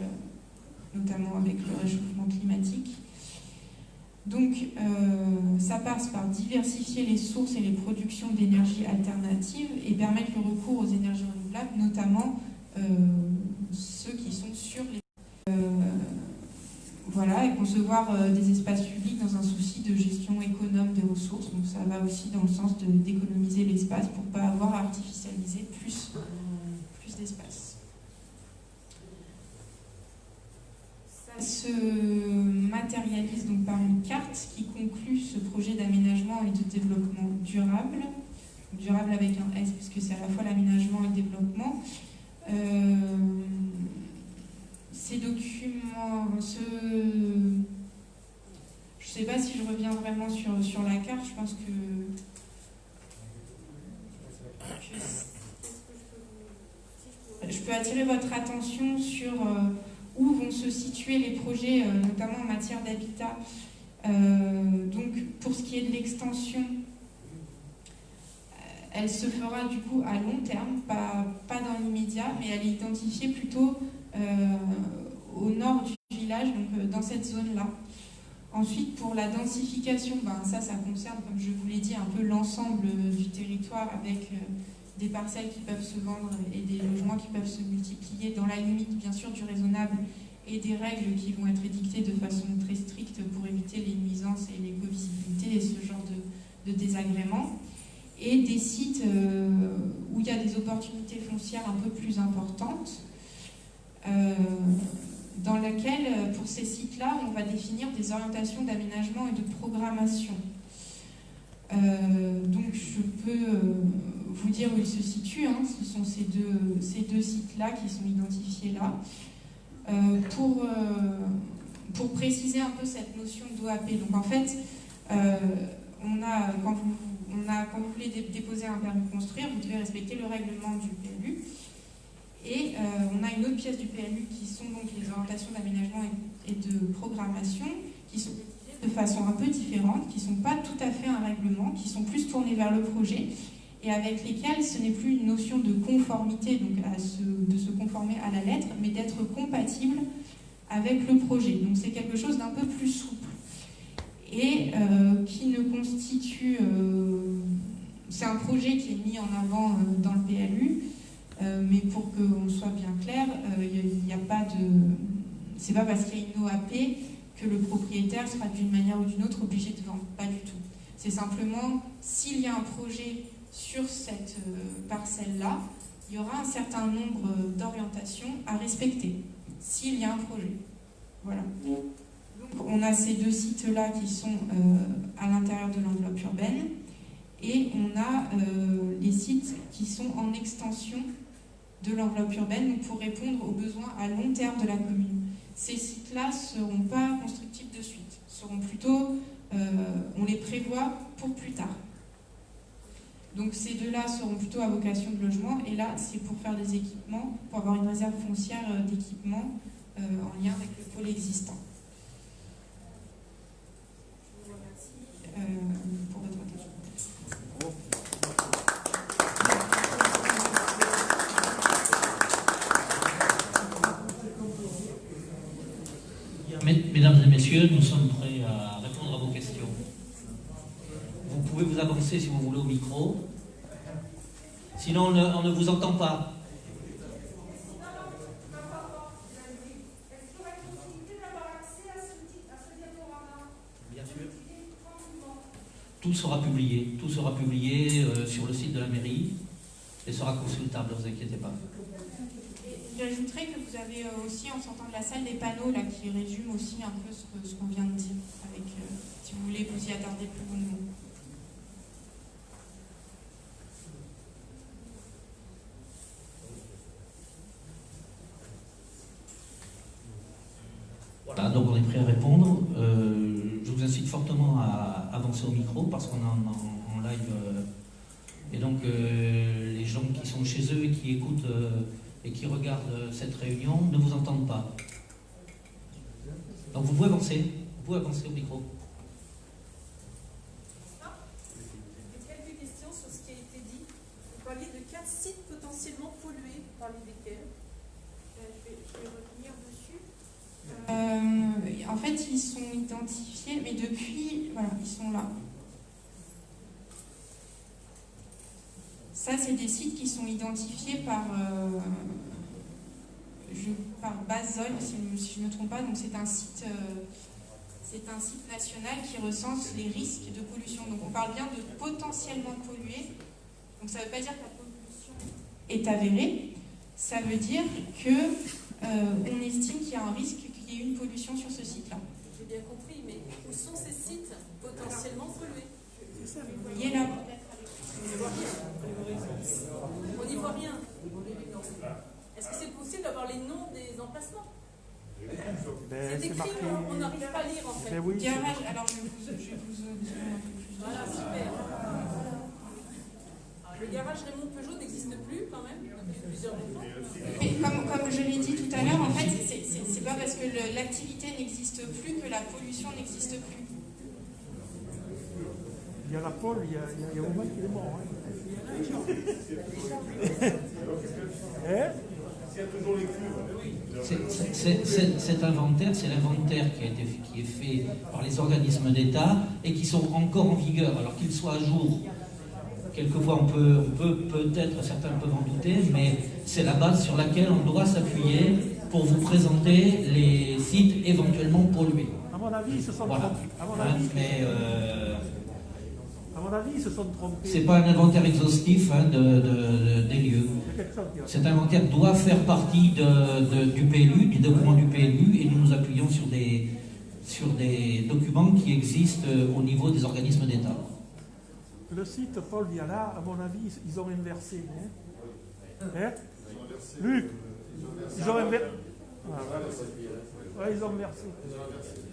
notamment avec le réchauffement climatique. Donc ça passe par diversifier les sources et les productions d'énergie alternatives et permettre le recours aux énergies renouvelables, notamment ceux qui sont sur les... Voilà, et concevoir des espaces publics dans un souci de gestion économe des ressources. Donc ça va aussi dans le sens d'économiser l'espace pour ne pas avoir à artificialiser plus d'espace. Ça se matérialise donc par une carte qui conclut ce projet d'aménagement et de développement durable. Durable avec un S, puisque c'est à la fois l'aménagement et le développement. Ces documents, je ne sais pas si je reviens vraiment sur la carte, je pense que je peux attirer votre attention sur où vont se effectuer les projets, notamment en matière d'habitat. Donc pour ce qui est de l'extension, elle se fera du coup à long terme, pas dans l'immédiat, mais elle est identifiée plutôt au nord du village, donc dans cette zone-là. Ensuite, pour la densification, ça concerne, comme je vous l'ai dit, un peu l'ensemble du territoire avec des parcelles qui peuvent se vendre et des logements qui peuvent se multiplier dans la limite, bien sûr, du raisonnable et des règles qui vont être édictées de façon très stricte pour éviter les nuisances et l'écovisibilité et ce genre de désagréments. Et des sites où il y a des opportunités foncières un peu plus importantes, dans lesquelles, pour ces sites-là, on va définir des orientations d'aménagement et de programmation. Donc je peux vous dire où ils se situent, hein. Ce sont ces deux sites-là qui sont identifiés là. Pour préciser un peu cette notion d'OAP, donc en fait, quand vous voulez déposer un permis de construire, vous devez respecter le règlement du PLU. Et on a une autre pièce du PLU qui sont donc les orientations d'aménagement et de programmation, qui sont de façon un peu différente, qui ne sont pas tout à fait un règlement, qui sont plus tournées vers le projet, et avec lesquelles ce n'est plus une notion de conformité, donc de se conformer à la lettre, mais d'être compatible avec le projet. Donc c'est quelque chose d'un peu plus souple. Et qui ne constitue... c'est un projet qui est mis en avant dans le PLU, mais pour qu'on soit bien clair, il n'y a pas de... C'est pas parce qu'il y a une OAP que le propriétaire sera d'une manière ou d'une autre obligé de vendre. Pas du tout. C'est simplement, s'il y a un projet sur cette parcelle-là, il y aura un certain nombre d'orientations à respecter, s'il y a un projet. Voilà. Donc on a ces deux sites-là qui sont à l'intérieur de l'enveloppe urbaine, et on a les sites qui sont en extension de l'enveloppe urbaine pour répondre aux besoins à long terme de la commune. Ces sites-là ne seront pas constructibles de suite, seront plutôt, on les prévoit pour plus tard. Donc ces deux-là seront plutôt à vocation de logement, et là c'est pour faire des équipements, pour avoir une réserve foncière d'équipements en lien avec le pôle existant. Je vous remercie pour votre attention. Mesdames et messieurs, nous sommes prêts à répondre à vos questions. Vous pouvez vous avancer si vous voulez au micro. Sinon, on ne vous entend pas. Bien sûr. Tout sera publié sur le site de la mairie et sera consultable, ne vous inquiétez pas. J'ajouterais que vous avez aussi, en sortant de la salle, des panneaux là, qui résument aussi un peu ce qu'on vient de dire, avec, si vous voulez vous y attarder plus longuement. Voilà, donc on est prêt à répondre. Je vous incite fortement à avancer au micro parce qu'on est en live. Et donc les gens qui sont chez eux et qui écoutent et qui regardent cette réunion ne vous entendent pas. Donc vous pouvez avancer au micro. Quelques questions sur ce qui a été dit. Vous parliez de 4 sites potentiellement pollués, vous parliez desquels? Je vais revenir dessus. En fait, ils sont identifiés, mais depuis, voilà, ils sont là. Ça, c'est des sites qui sont identifiés par Basol, si je ne me trompe pas. Donc, c'est un site national qui recense les risques de pollution. Donc, on parle bien de potentiellement polluer. Donc, ça ne veut pas dire que la pollution est avérée. Ça veut dire que on estime qu'il y a un risque qu'il y ait une pollution sur ce site-là. J'ai bien compris, mais où sont ces sites potentiellement pollués? Vous voyez là. On n'y voit rien. Est-ce que c'est possible d'avoir les noms des emplacements? C'est écrit, marqué... on n'arrive pas à lire en fait. Oui, alors je vous un peu plus. Voilà, super. Le garage Raymond Peugeot n'existe plus quand même depuis plusieurs mois. Mais comme je l'ai dit tout à l'heure, en fait, c'est pas parce que l'activité n'existe plus que la pollution n'existe plus. Il y a la pole, il y a un moment qui est mort. Cet inventaire, c'est l'inventaire qui est fait par les organismes d'État et qui sont encore en vigueur, alors qu'ils soient à jour. Quelquefois, peut-être, certains peuvent en douter, mais c'est la base sur laquelle on doit s'appuyer pour vous présenter les sites éventuellement pollués. À mon avis, ils se sont Voilà. trompés. À mon avis, ils se sont trompés. C'est pas un inventaire exhaustif des lieux. Cet inventaire doit faire partie du PLU, du document du PLU, et nous nous appuyons sur des documents qui existent au niveau des organismes d'État. Le site Paul Viala, à mon avis, ils ont inversé. Luc, ils ont inversé. Ouais, ils ont inversé.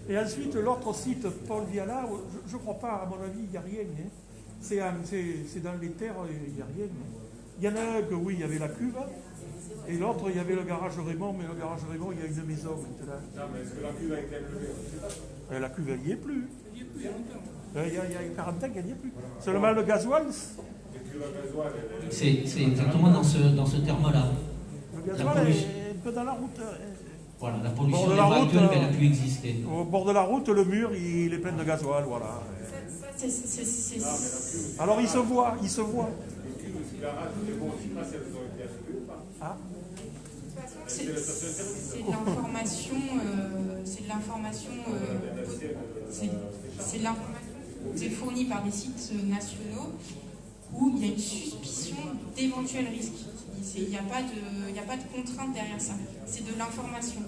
Et ensuite, l'autre site Paul Viala, je ne crois pas, à mon avis, il n'y a rien. C'est dans les terres, il n'y a rien. Il y en a un que oui, il y avait la cuve, et l'autre, il y avait le garage Raymond, mais le garage Raymond, il y a une maison maintenant. Non, mais est-ce que la cuve a été enlevée? La cuve, elle n'y est plus. Il y a 40 ans qu'elle n'y est plus. Seulement le gasoil. C'est exactement dans ce terme-là. Le gasoil est un peu dans la route. Voilà, la pollution n'est pas actuelle, mais elle a pu exister. Au bord de la route, le mur, il est plein de gasoil, voilà. Alors il se voit. Ah. C'est de l'information, c'est fourni par des sites nationaux où il y a une suspicion d'éventuels risques. Il n'y a pas de contrainte derrière ça. C'est de l'information.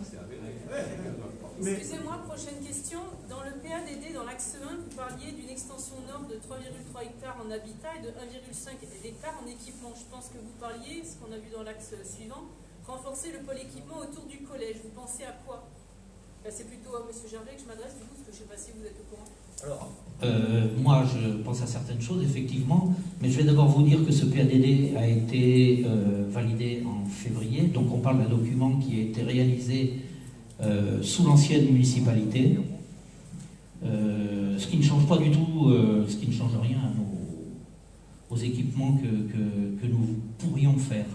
Excusez-moi, prochaine question. Dans le PADD, dans l'axe 1, vous parliez d'une extension nord de 3,3 hectares en habitat et de 1,5 hectares en équipement. Je pense que vous parliez, ce qu'on a vu dans l'axe suivant, renforcer le pôle équipement autour du collège. Vous pensez à quoi? C'est plutôt à M. Gervais que je m'adresse, du coup, parce que je ne sais pas si vous êtes au courant. Alors, moi, je pense à certaines choses, effectivement, mais je vais d'abord vous dire que ce PADD a été validé en février, donc on parle d'un document qui a été réalisé sous l'ancienne municipalité, ce qui ne change pas du tout, ce qui ne change rien aux équipements que nous pourrions faire.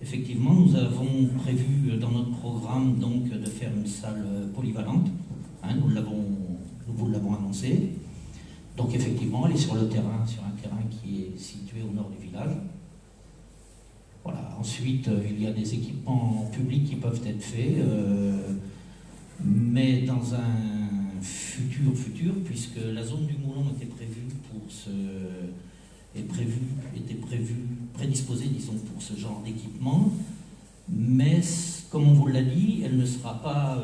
Effectivement, nous avons prévu dans notre programme donc de faire une salle polyvalente, nous vous l'avons annoncé. Donc effectivement, elle est sur le terrain, sur un terrain qui est situé au nord du village. Voilà. Ensuite, il y a des équipements publics qui peuvent être faits, mais dans un futur, puisque la zone du Moulon était prévue prédisposée, disons, pour ce genre d'équipement, mais comme on vous l'a dit, elle ne sera pas.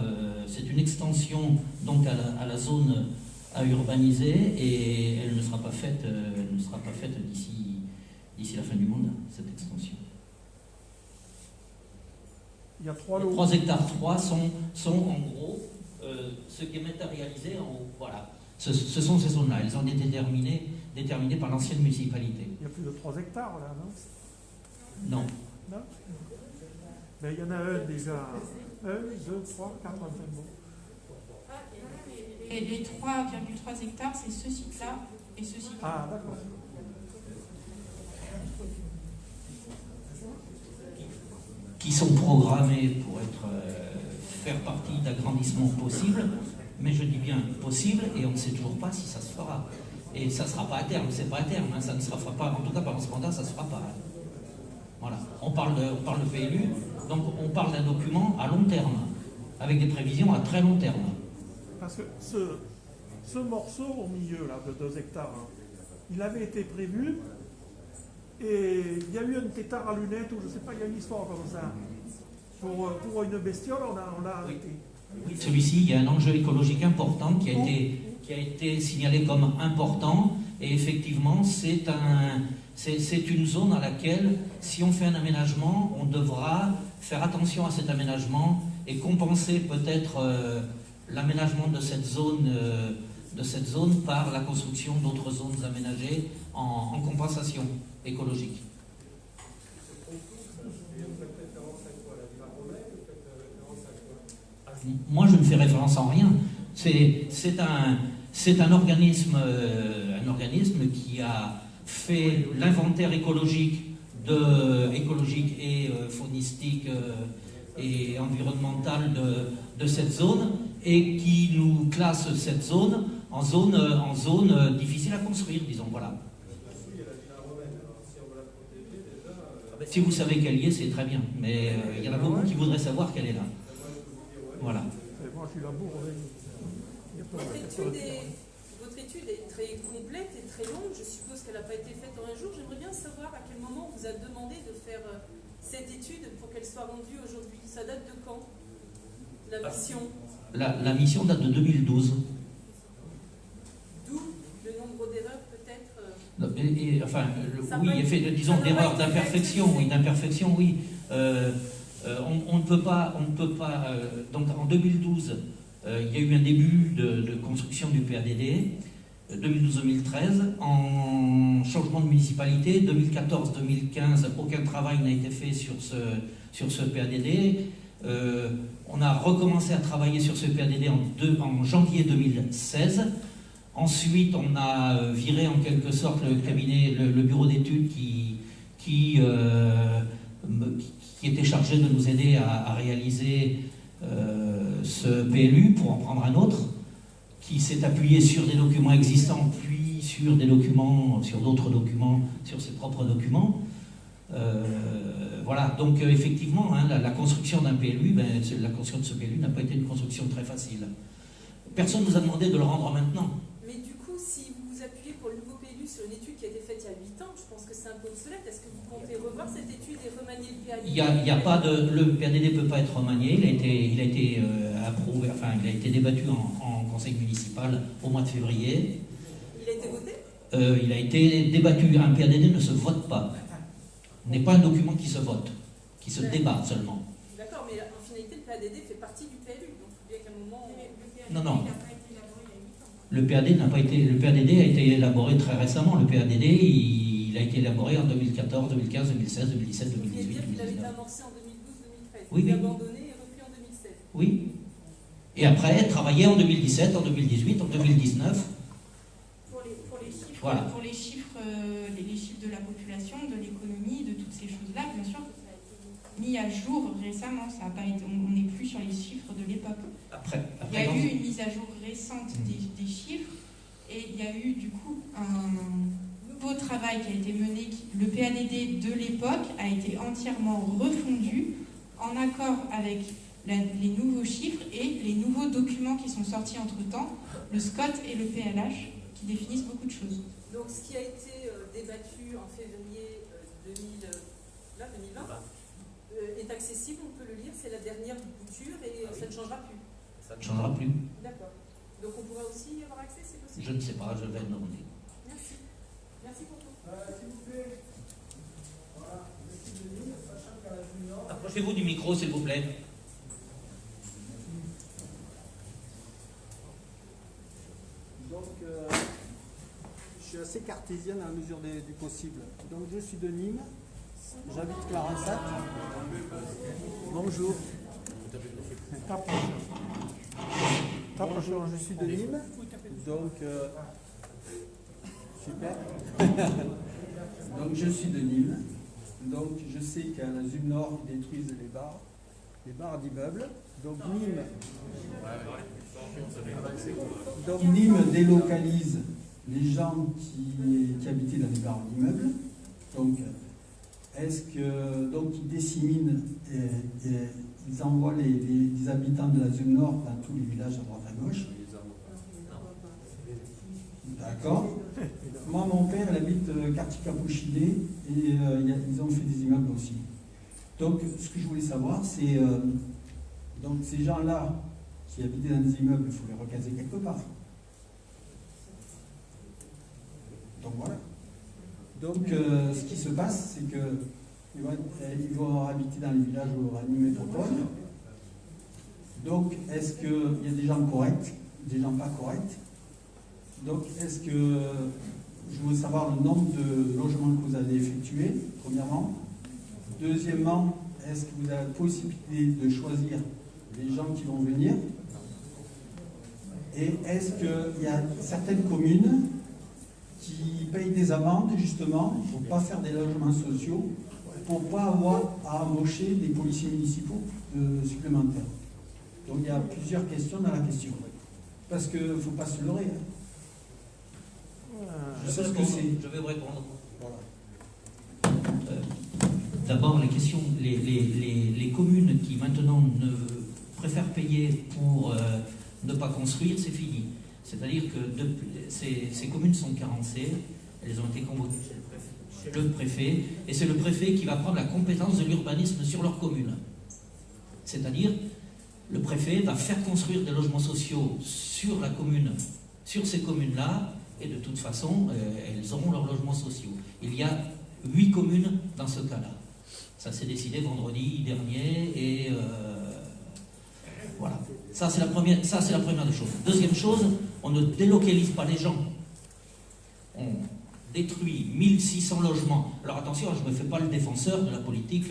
C'est une extension donc à la zone à urbaniser et elle ne sera pas faite. D'ici la fin du monde, cette extension. Il y a 3 lots. 3 hectares 3 sont en gros ce qui est matérialisé en haut. Voilà. Ce sont ces zones-là. Elles ont été déterminées par l'ancienne municipalité. Il y a plus de 3 hectares là, non? Non. Non. Mais il y en a un déjà. 1, 2, 3, 4, enfin bon. Et les 3,3 hectares, c'est ce site-là et ce site-là. Ah, d'accord. Qui sont programmés pour faire partie d'agrandissements possibles, mais je dis bien possible, et on ne sait toujours pas si ça se fera. Et ça ne sera pas à terme, c'est pas à terme, ça ne se fera pas, en tout cas pendant ce mandat, ça ne se fera pas. Voilà, on parle de PLU, donc on parle d'un document à long terme, avec des prévisions à très long terme. Parce que ce morceau au milieu là, de 2 hectares, il avait été prévu, et il y a eu un tétard à lunettes, ou je ne sais pas, il y a une histoire comme ça. Pour une bestiole, on l'a arrêté. Oui, celui-ci, il y a un enjeu écologique important qui a été signalé comme important, et effectivement, c'est une zone à laquelle, si on fait un aménagement, on devra faire attention à cet aménagement et compenser peut-être l'aménagement de cette zone par la construction d'autres zones aménagées en compensation. écologique. Moi, je ne fais référence en rien. C'est un organisme qui a fait l'inventaire écologique et faunistique et environnemental de cette zone et qui nous classe cette zone en zone difficile à construire, disons, voilà. Si vous savez qu'elle y est, c'est très bien, mais il y en a beaucoup qui voudraient savoir qu'elle est là. Voilà. Votre étude est très complète et très longue. Je suppose qu'elle n'a pas été faite en un jour. J'aimerais bien savoir à quel moment on vous a demandé de faire cette étude pour qu'elle soit rendue aujourd'hui. Ça date de quand, la mission? La mission date de 2012. D'où le nombre d'erreurs peut-être oui, disons d'erreurs, d'imperfections, oui. On ne peut pas. Donc en 2012, il y a eu un début de construction du PADD, 2012-2013, en changement de municipalité, 2014-2015, aucun travail n'a été fait sur ce PADD. On a recommencé à travailler sur ce PADD en janvier 2016. Ensuite, on a viré en quelque sorte le cabinet, le bureau d'études qui était chargé de nous aider à réaliser ce PLU pour en prendre un autre, qui s'est appuyé sur des documents existants, puis sur d'autres documents, sur ses propres documents. Voilà, donc effectivement, hein, la construction d'un PLU, la construction de ce PLU n'a pas été une construction très facile. Personne ne nous a demandé de le rendre maintenant. Mais du coup, si vous vous appuyez pour le nouveau PLU sur une étude qui a été faite il y a 8 ans, je pense que c'est un peu obsolète. Est-ce que vous comptez revoir cette étude et remanier le PADD? Le PADD ne peut pas être remanié, il a été approuvé, enfin il a été débattu en conseil municipal au mois de février. Il a été voté? Il a été débattu. Un PADD ne se vote pas. N'est pas un document qui se vote, qui se débat seulement. D'accord, mais en finalité, le PADD fait partie du PLU, donc il faut bien qu'à un moment... Non. Le PADD a été élaboré très récemment. Le PADD, il a été élaboré en 2014, 2015, 2016, 2017, 2018, 2019. Il avait été amorcé en 2012-2013. Oui, il a abandonné et repris en 2016. Oui. Et après, travaillé en 2017, en 2018, en 2019. Pour les chiffres, voilà. Pour les chiffres de la population, de l'économie, de toutes ces choses-là, bien sûr, ça a été mis à jour récemment. Ça a pas été, on n'est plus sur les chiffres de l'époque. Il y a eu une mise à jour récente des chiffres et il y a eu du coup un nouveau travail qui a été mené. Le PADD de l'époque a été entièrement refondu en accord avec les nouveaux chiffres et les nouveaux documents qui sont sortis entre-temps, le SCOT et le PLH, qui définissent beaucoup de choses. Donc ce qui a été débattu en février 2020 est accessible, on peut le lire, c'est la dernière bouture et ça ne changera plus. Ça ne changera plus. D'accord. Donc on pourra aussi y avoir accès, c'est possible? Je ne sais pas, je vais demander. Merci. Merci pour tout. S'il vous plaît. Voilà, merci de venir, sachant qu'à la Junior... Approchez-vous du micro, s'il vous plaît. Donc, je suis assez cartésien à la mesure du possible. Donc, je suis de Nîmes, j'habite Clarensac. Bonjour. Je suis de Nîmes, donc super. Donc je suis de Nîmes, donc je sais qu'à la Zone Nord ils détruisent les barres d'immeubles. Donc Nîmes délocalise les gens qui habitaient dans les barres d'immeubles. Donc est-ce que donc ils disséminent et ils envoient les habitants de la zone nord dans tous les villages à droite à gauche. D'accord. Moi, mon père, il habite quartier Capouchidé et ils ont fait des immeubles aussi. Donc, ce que je voulais savoir, c'est donc ces gens-là qui habitaient dans des immeubles, il faut les recaser quelque part. Donc voilà. Donc, ce qui se passe, c'est que ils vont habiter dans les villages ou à Nîmes métropole. Donc, est-ce qu'il y a des gens corrects, des gens pas corrects? Donc, est-ce que je veux savoir le nombre de logements que vous avez effectués, premièrement. Deuxièmement, est-ce que vous avez la possibilité de choisir les gens qui vont venir? Et est-ce qu'il y a certaines communes qui payent des amendes, justement, pour ne pas faire des logements sociaux, pour ne pas avoir à embaucher des policiers municipaux supplémentaires? Donc il y a plusieurs questions dans la question. Parce qu'il ne faut pas se leurrer. Je sais ce que c'est. Je vais vous répondre. D'abord, les communes qui maintenant préfèrent payer pour ne pas construire, c'est fini. C'est-à-dire que ces communes sont carencées, elles ont été convoquées chez le préfet, et c'est le préfet qui va prendre la compétence de l'urbanisme sur leur commune. C'est-à-dire, le préfet va faire construire des logements sociaux sur la commune, sur ces communes-là, et de toute façon, elles auront leurs logements sociaux. Il y a 8 communes dans ce cas-là. Ça s'est décidé vendredi dernier, et voilà. Ça, c'est la première des choses. Deuxième chose, on ne délocalise pas les gens. On détruit 1600 logements. Alors attention, je ne me fais pas le défenseur de la politique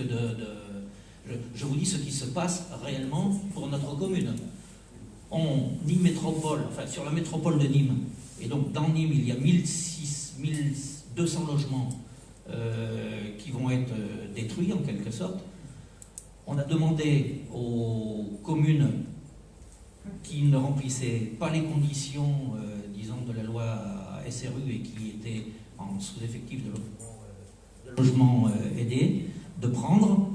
je vous dis ce qui se passe réellement pour notre commune. Nîmes Métropole, enfin sur la métropole de Nîmes, et donc dans Nîmes, il y a 1200 logements qui vont être détruits en quelque sorte. On a demandé aux communes qui ne remplissaient pas les conditions, disons, de la loi SRU et qui étaient en sous-effectif de logements aidés, de prendre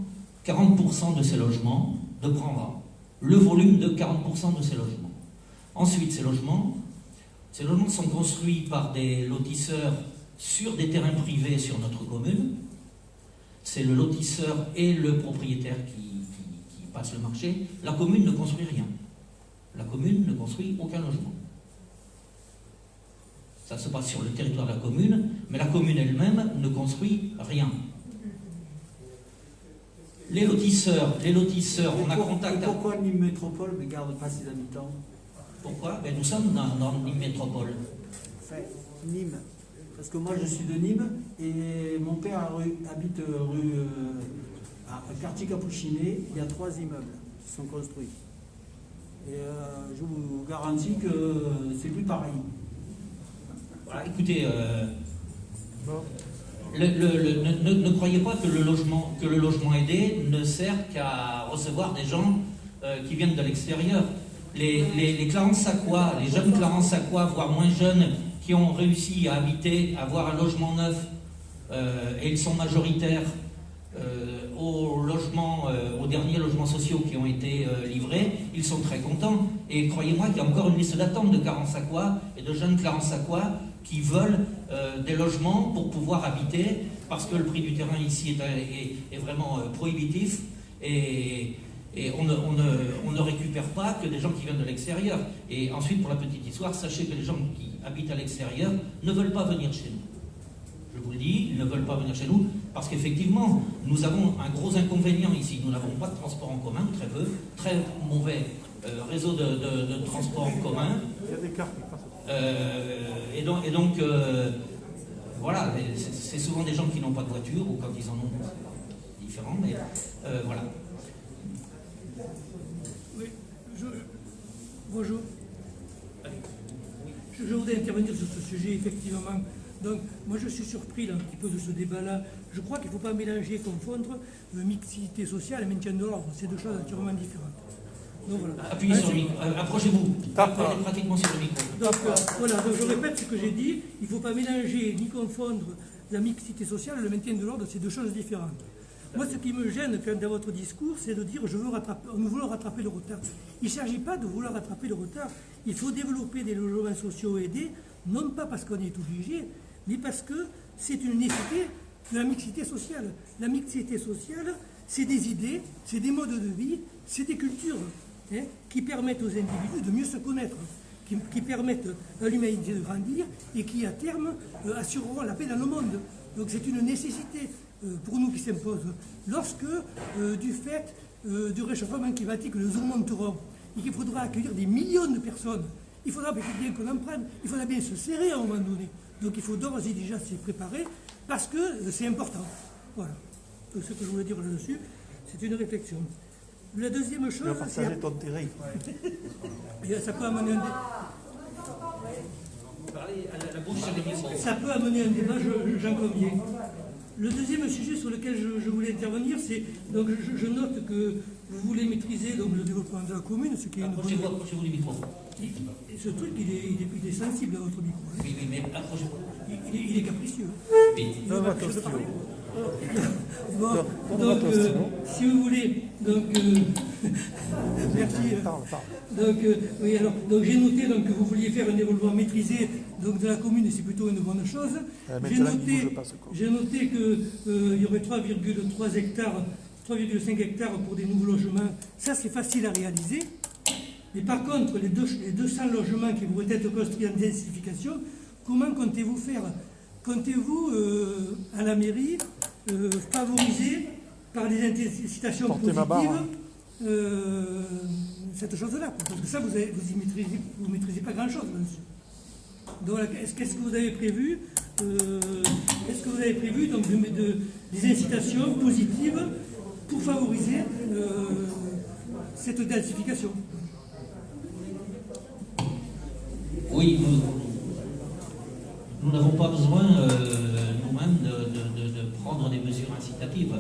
40% de ces logements, de prendre le volume de 40% de ces logements. Ensuite, ces logements sont construits par des lotisseurs sur des terrains privés sur notre commune. C'est le lotisseur et le propriétaire qui passent le marché. La commune ne construit rien. La commune ne construit aucun logement. Ça se passe sur le territoire de la commune, mais la commune elle-même ne construit rien. Les lotisseurs, on a contact... Pourquoi Nîmes Métropole ne garde pas ses habitants? Pourquoi? Nous sommes dans Nîmes Métropole. Enfin, Nîmes. Parce que moi je suis de Nîmes et mon père habite à quartier Capuchinet. Il y a 3 immeubles qui sont construits. Et je vous garantis que c'est plus pareil. Voilà, écoutez, ne croyez pas que le logement aidé ne sert qu'à recevoir des gens qui viennent de l'extérieur. Les Clarence-Sacquois, les jeunes Clarence-Sacquois, voire moins jeunes, qui ont réussi à habiter, à avoir un logement neuf, et ils sont majoritaires aux derniers logements sociaux qui ont été livrés, ils sont très contents. Et croyez-moi qu'il y a encore une liste d'attente de Clarence-Sacquois et de jeunes Clarence-Sacquois qui veulent des logements pour pouvoir habiter, parce que le prix du terrain ici est vraiment prohibitif, et on ne récupère pas que des gens qui viennent de l'extérieur. Et ensuite, pour la petite histoire, sachez que les gens qui habitent à l'extérieur ne veulent pas venir chez nous. Je vous le dis, ils ne veulent pas venir chez nous, parce qu'effectivement, nous avons un gros inconvénient ici. Nous n'avons pas de transport en commun, très peu, très mauvais réseau de transport en commun. Il y a des cartes qui passent. Et donc voilà, c'est souvent des gens qui n'ont pas de voiture, ou quand ils en ont, c'est différent, mais voilà. Oui, bonjour. Je voudrais intervenir sur ce sujet, effectivement. Donc, moi je suis surpris là, un petit peu de ce débat-là. Je crois qu'il ne faut pas mélanger, confondre mixité sociale et maintien de l'ordre. C'est deux choses entièrement différentes. Donc, voilà. Appuyez sur le micro, approchez-vous, pratiquement sur le micro. Donc voilà, donc, je répète ce que j'ai dit. Il ne faut pas mélanger ni confondre la mixité sociale et le maintien de l'ordre, c'est deux choses différentes. Moi, ce qui me gêne dans votre discours, c'est de dire nous voulons rattraper le retard. Il ne s'agit pas de vouloir rattraper le retard. Il faut développer des logements sociaux aidés, non pas parce qu'on est obligé, mais parce que c'est une nécessité de la mixité sociale. La mixité sociale, c'est des idées, c'est des modes de vie, c'est des cultures qui permettent aux individus de mieux se connaître, qui permettent à l'humanité de grandir et qui, à terme, assureront la paix dans le monde. Donc c'est une nécessité pour nous qui s'impose. Lorsque, du fait du réchauffement climatique, nous augmenterons et qu'il faudra accueillir des millions de personnes, il faudra bien qu'on en prenne, il faudra bien se serrer à un moment donné. Donc il faut d'ores et déjà s'y préparer parce que c'est important. Voilà. Donc, ce que je voulais dire là-dessus, c'est une réflexion. La deuxième chose, c'est... ton terrain. Ça peut amener un débat, j'en conviens. Le deuxième sujet sur lequel je voulais intervenir, c'est... Donc je note que vous voulez maîtriser donc, le développement de la commune, ce qui est une bonne... Approchez-vous du micro. Et ce truc, il est sensible à votre micro. Hein. Oui, mais approchez-vous. Il est capricieux. Oui. Il est capricieux de parler. Bon, donc, si vous voulez, donc, merci. Donc, oui, alors, donc j'ai noté donc, que vous vouliez faire un développement maîtrisé donc, de la commune, et c'est plutôt une bonne chose. J'ai noté qu'il y aurait 3,3 hectares, 3,5 hectares pour des nouveaux logements. Ça, c'est facile à réaliser. Mais par contre, les 200 logements qui pourraient être construits en densification, comment comptez-vous faire? Comptez-vous, à la mairie, favoriser par des incitations positives cette chose-là? Parce que ça, vous ne maîtrisez pas grand-chose là-dessus. Donc, qu'est-ce que vous avez prévu donc, des incitations positives pour favoriser cette densification? Oui, nous n'avons pas besoin nous-mêmes de prendre des mesures incitatives.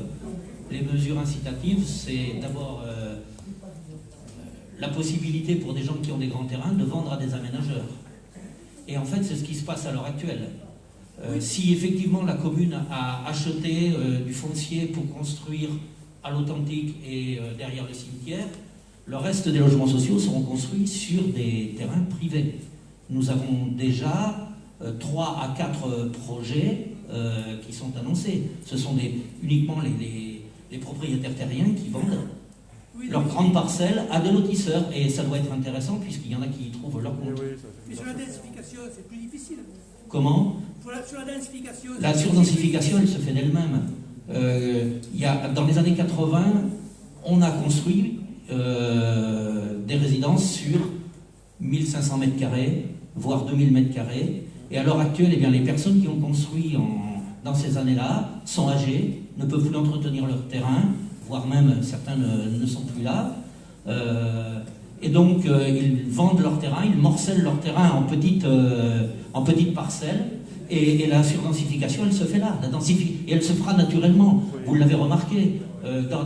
Les mesures incitatives, c'est d'abord la possibilité pour des gens qui ont des grands terrains de vendre à des aménageurs. Et en fait, c'est ce qui se passe à l'heure actuelle. Si effectivement la commune a acheté du foncier pour construire à l'Authentique et derrière le cimetière, le reste des logements sociaux seront construits sur des terrains privés. Nous avons déjà 3 à 4 projets qui sont annoncés. Ce sont uniquement les propriétaires terriens qui vendent leurs grandes parcelles à des lotisseurs. Et ça doit être intéressant puisqu'il y en a qui y trouvent leur compte. Mais sur la densification, c'est plus difficile. Comment? Sur la densification... La surdensification, elle se fait d'elle-même. Dans les années 80, on a construit des résidences sur 1500 mètres carrés, voire 2000 mètres carrés. Et à l'heure actuelle, eh bien, les personnes qui ont construit dans ces années-là sont âgées, ne peuvent plus entretenir leur terrain, voire même certains ne sont plus là. Et donc, ils vendent leur terrain, ils morcellent leur terrain en petites parcelles. Et la surdensification, elle se fait là. Et elle se fera naturellement. Vous l'avez remarqué.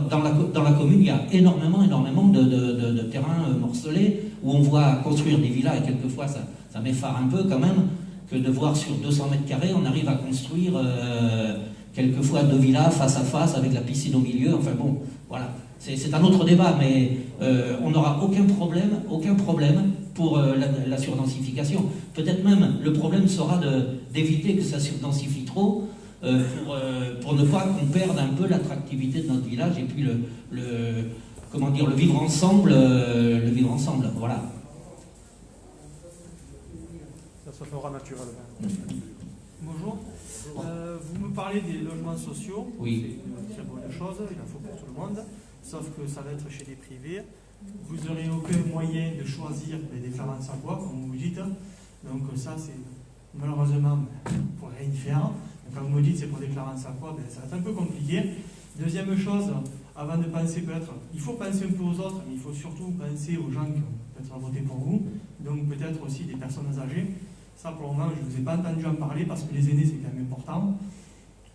Dans la commune, il y a énormément de terrains morcelés où on voit construire des villas et quelquefois ça m'effare un peu quand même que de voir sur 200 mètres carrés, on arrive à construire quelquefois 2 villas face à face avec la piscine au milieu. Enfin bon, voilà. C'est un autre débat, mais on n'aura aucun problème pour la surdensification. Peut-être même le problème sera d'éviter que ça surdensifie trop pour ne pas qu'on perde un peu l'attractivité de notre village et puis le vivre ensemble, voilà. Ça se fera naturellement. Bonjour. Vous me parlez des logements sociaux. Oui. C'est une très bonne chose, il en faut pour tout le monde. Sauf que ça va être chez les privés. Vous n'aurez aucun moyen de choisir des déclarants sans quoi, comme vous dites. Donc ça, c'est malheureusement, on ne pourrait rien y faire. Quand vous me dites c'est pour déclarant sans quoi, ça va être un peu compliqué. Deuxième chose, avant de penser peut-être, il faut penser un peu aux autres, mais il faut surtout penser aux gens qui ont peut-être voté pour vous. Donc peut-être aussi des personnes âgées. Ça, pour le moment, je ne vous ai pas entendu en parler parce que les aînés, c'est quand même important.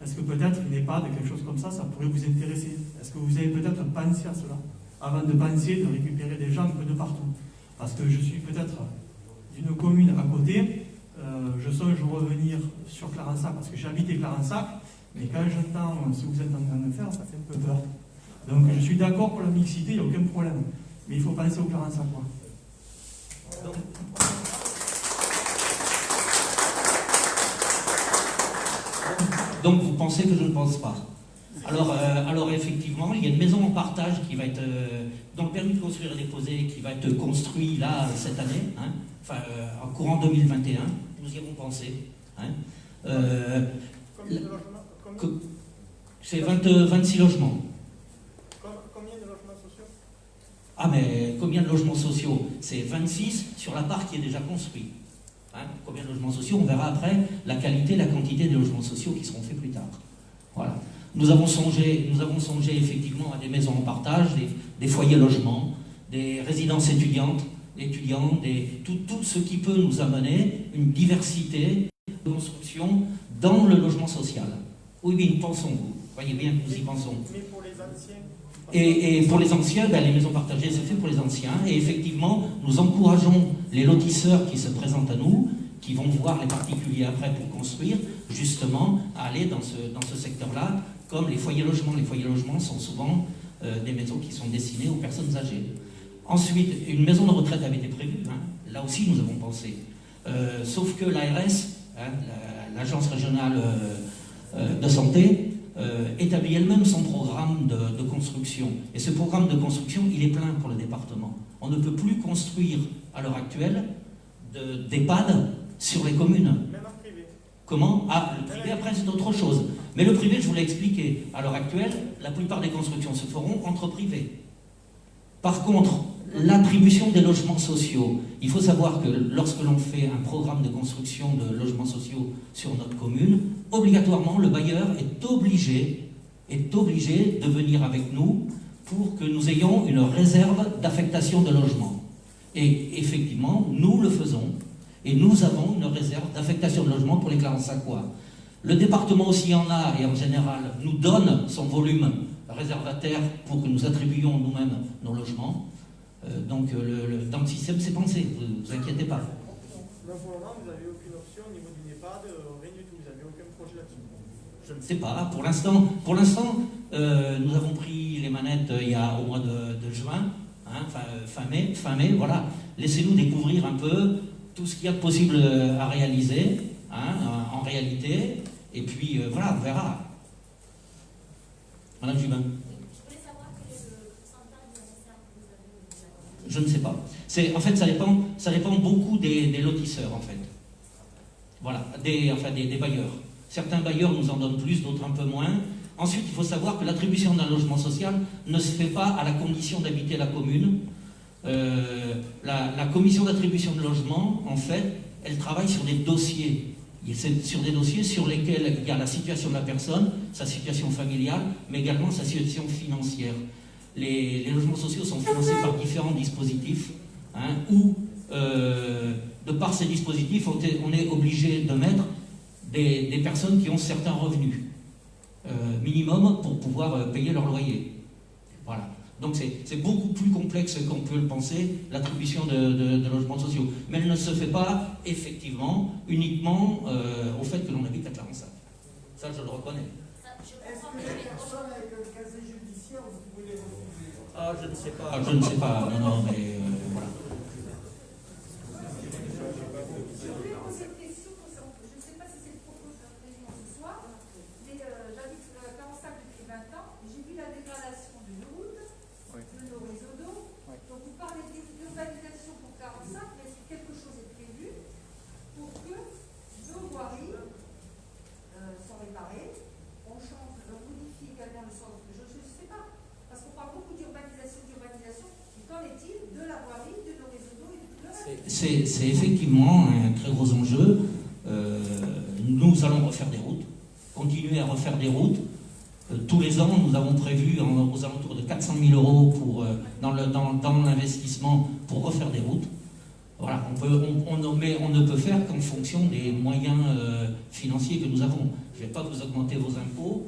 Est-ce que peut-être une EHPAD, quelque chose comme ça pourrait vous intéresser? Est-ce que vous avez peut-être pensé à cela avant de penser de récupérer des gens un peu de partout? Parce que je suis peut-être d'une commune à côté, je songe revenir sur Clarensac parce que j'ai habité Clarensac, mais quand j'entends ce que vous êtes en train de faire, ça fait un peu peur. Donc je suis d'accord pour la mixité, il n'y a aucun problème. Mais il faut penser au Clarensacois. Donc vous pensez que je ne pense pas. Alors effectivement, il y a une maison en partage qui va être, dont le permis de construire est déposé, qui va être construit là cette année, en courant 2021. Nous y avons pensé. C'est 26 logements. Combien de logements sociaux? Ah mais combien de logements sociaux? C'est 26 sur la part qui est déjà construite. Combien de logements sociaux? On verra après la qualité, la quantité des logements sociaux qui seront faits plus tard. Voilà. Nous avons songé effectivement à des maisons en partage, des foyers logements, des résidences étudiantes, tout ce qui peut nous amener une diversité de construction dans le logement social. Oui, nous pensons, vous voyez bien que nous y pensons. Mais pour les anciens? Et pour les anciens, les maisons partagées, c'est fait pour les anciens. Et effectivement, nous encourageons les lotisseurs qui se présentent à nous, qui vont voir les particuliers après pour construire, justement, à aller dans ce secteur-là, comme les foyers logements. Les foyers logements sont souvent des maisons qui sont destinées aux personnes âgées. Ensuite, une maison de retraite avait été prévue. Là aussi, nous avons pensé. Sauf que l'ARS, l'Agence régionale de santé, établit elle-même son programme de construction. Et ce programme de construction, il est plein pour le département. On ne peut plus construire, à l'heure actuelle, d'EHPAD sur les communes. Même en privé. Comment? Ah, le privé, après, c'est autre chose. Mais le privé, je vous l'ai expliqué, à l'heure actuelle, la plupart des constructions se feront entre privés. Par contre, l'attribution des logements sociaux, il faut savoir que lorsque l'on fait un programme de construction de logements sociaux sur notre commune, obligatoirement, le bailleur est obligé de venir avec nous pour que nous ayons une réserve d'affectation de logement. Et effectivement, nous le faisons, et nous avons une réserve d'affectation de logement pour les Clarence-Sacquois. Le département aussi en a, et en général, nous donne son volume réservataire pour que nous attribuions nous-mêmes nos logements. Donc, dans le système, c'est pensé, ne vous inquiétez pas. Donc, pour le moment, vous n'avez aucune option au niveau d'une EHPAD, rien du tout, vous n'avez aucun projet là-dessus? Je ne sais pas, pour l'instant, nous avons pris les manettes au mois de juin, fin mai, voilà. Laissez-nous découvrir un peu tout ce qu'il y a de possible à réaliser, en réalité, et puis voilà, on verra. Madame Jubin. Je ne sais pas. En fait, ça dépend beaucoup des lotisseurs, en fait. Voilà, des bailleurs. Certains bailleurs nous en donnent plus, d'autres un peu moins. Ensuite, il faut savoir que l'attribution d'un logement social ne se fait pas à la condition d'habiter la commune. La commission d'attribution de logement, en fait, elle travaille sur des dossiers. Sur des dossiers sur lesquels il y a la situation de la personne, sa situation familiale, mais également sa situation financière. Les logements sociaux sont financés par différents dispositifs, où, de par ces dispositifs, on est obligé de mettre des personnes qui ont certains revenus minimum pour pouvoir payer leur loyer. Voilà. Donc c'est beaucoup plus complexe qu'on peut le penser, l'attribution de logements sociaux. Mais elle ne se fait pas, effectivement, uniquement au fait que l'on habite à Clarence. Ça, je le reconnais. Est-ce que les personnes avec le casier judiciaire, vous pouvez les refuser? Ah, je ne sais pas. Je ne sais pas. Non, mais voilà. Je voulais poser une question concernant, je ne sais pas si c'est le propos de notre réunion ce soir, mais j'habite Clarence depuis 20 ans, j'ai vu la dégradation de nos routes, de nos réseaux d'eau. Donc vous parlez d'urbanisation pour 45, mais est-ce que quelque chose est prévu pour que nos voiries sont réparées, on change, on modifie également le sens, je ne sais pas, parce qu'on parle beaucoup d'urbanisation, mais qu'en est-il de la voirie, de nos réseaux d'eau et de tout le reste? C'est effectivement un très gros enjeu. Nous allons refaire des routes, continuer à refaire des routes. Tous les ans, nous avons prévu aux alentours de 400 000 € dans l'investissement pour refaire des routes. Voilà, on ne peut faire qu'en fonction des moyens financiers que nous avons. Je ne vais pas vous augmenter vos impôts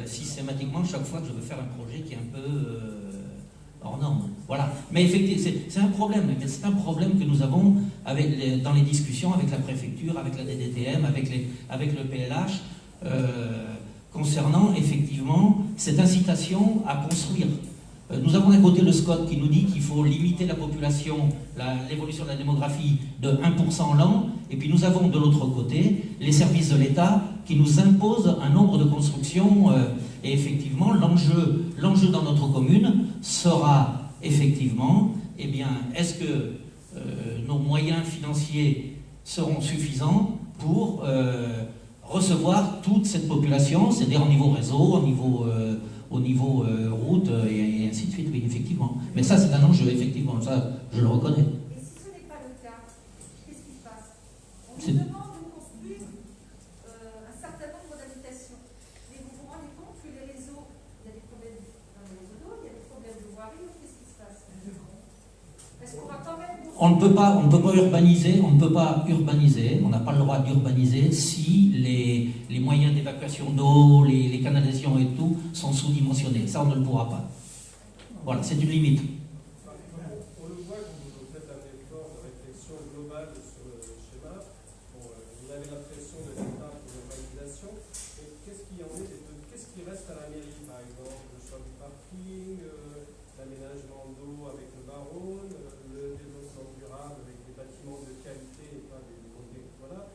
systématiquement chaque fois que je veux faire un projet qui est un peu hors norme. Voilà. Mais effectivement, c'est un problème. Mais c'est un problème que nous avons dans les discussions avec la préfecture, avec la DDTM, avec le PLH, concernant effectivement cette incitation à construire. Nous avons d'un côté le SCOT qui nous dit qu'il faut limiter la population, l'évolution de la démographie de 1% l'an, et puis nous avons de l'autre côté les services de l'État qui nous imposent un nombre de constructions, et effectivement l'enjeu dans notre commune sera effectivement, eh bien, est-ce que nos moyens financiers seront suffisants pour recevoir toute cette population, c'est-à-dire au niveau réseau, au niveau route, et ainsi de suite, oui, effectivement. Mais ça, c'est un enjeu, effectivement, ça, je le reconnais. Et si ce n'est pas le cas, qu'est-ce qui se passe? peut pas urbaniser, on n'a pas le droit d'urbaniser si les moyens d'évacuation d'eau, les canalisations et tout sont sous-dimensionnés. Ça, on ne le pourra pas. Voilà, c'est une limite. On le voit quand vous faites un effort de réflexion globale sur le schéma. Bon, vous avez l'impression de l'État pour l'urbanisation. Et qu'est-ce qui reste à la mairie, par exemple? Le choix du parking, l'aménagement d'eau avec le Baronne, le développement durable avec des bâtiments de qualité et pas des voilà.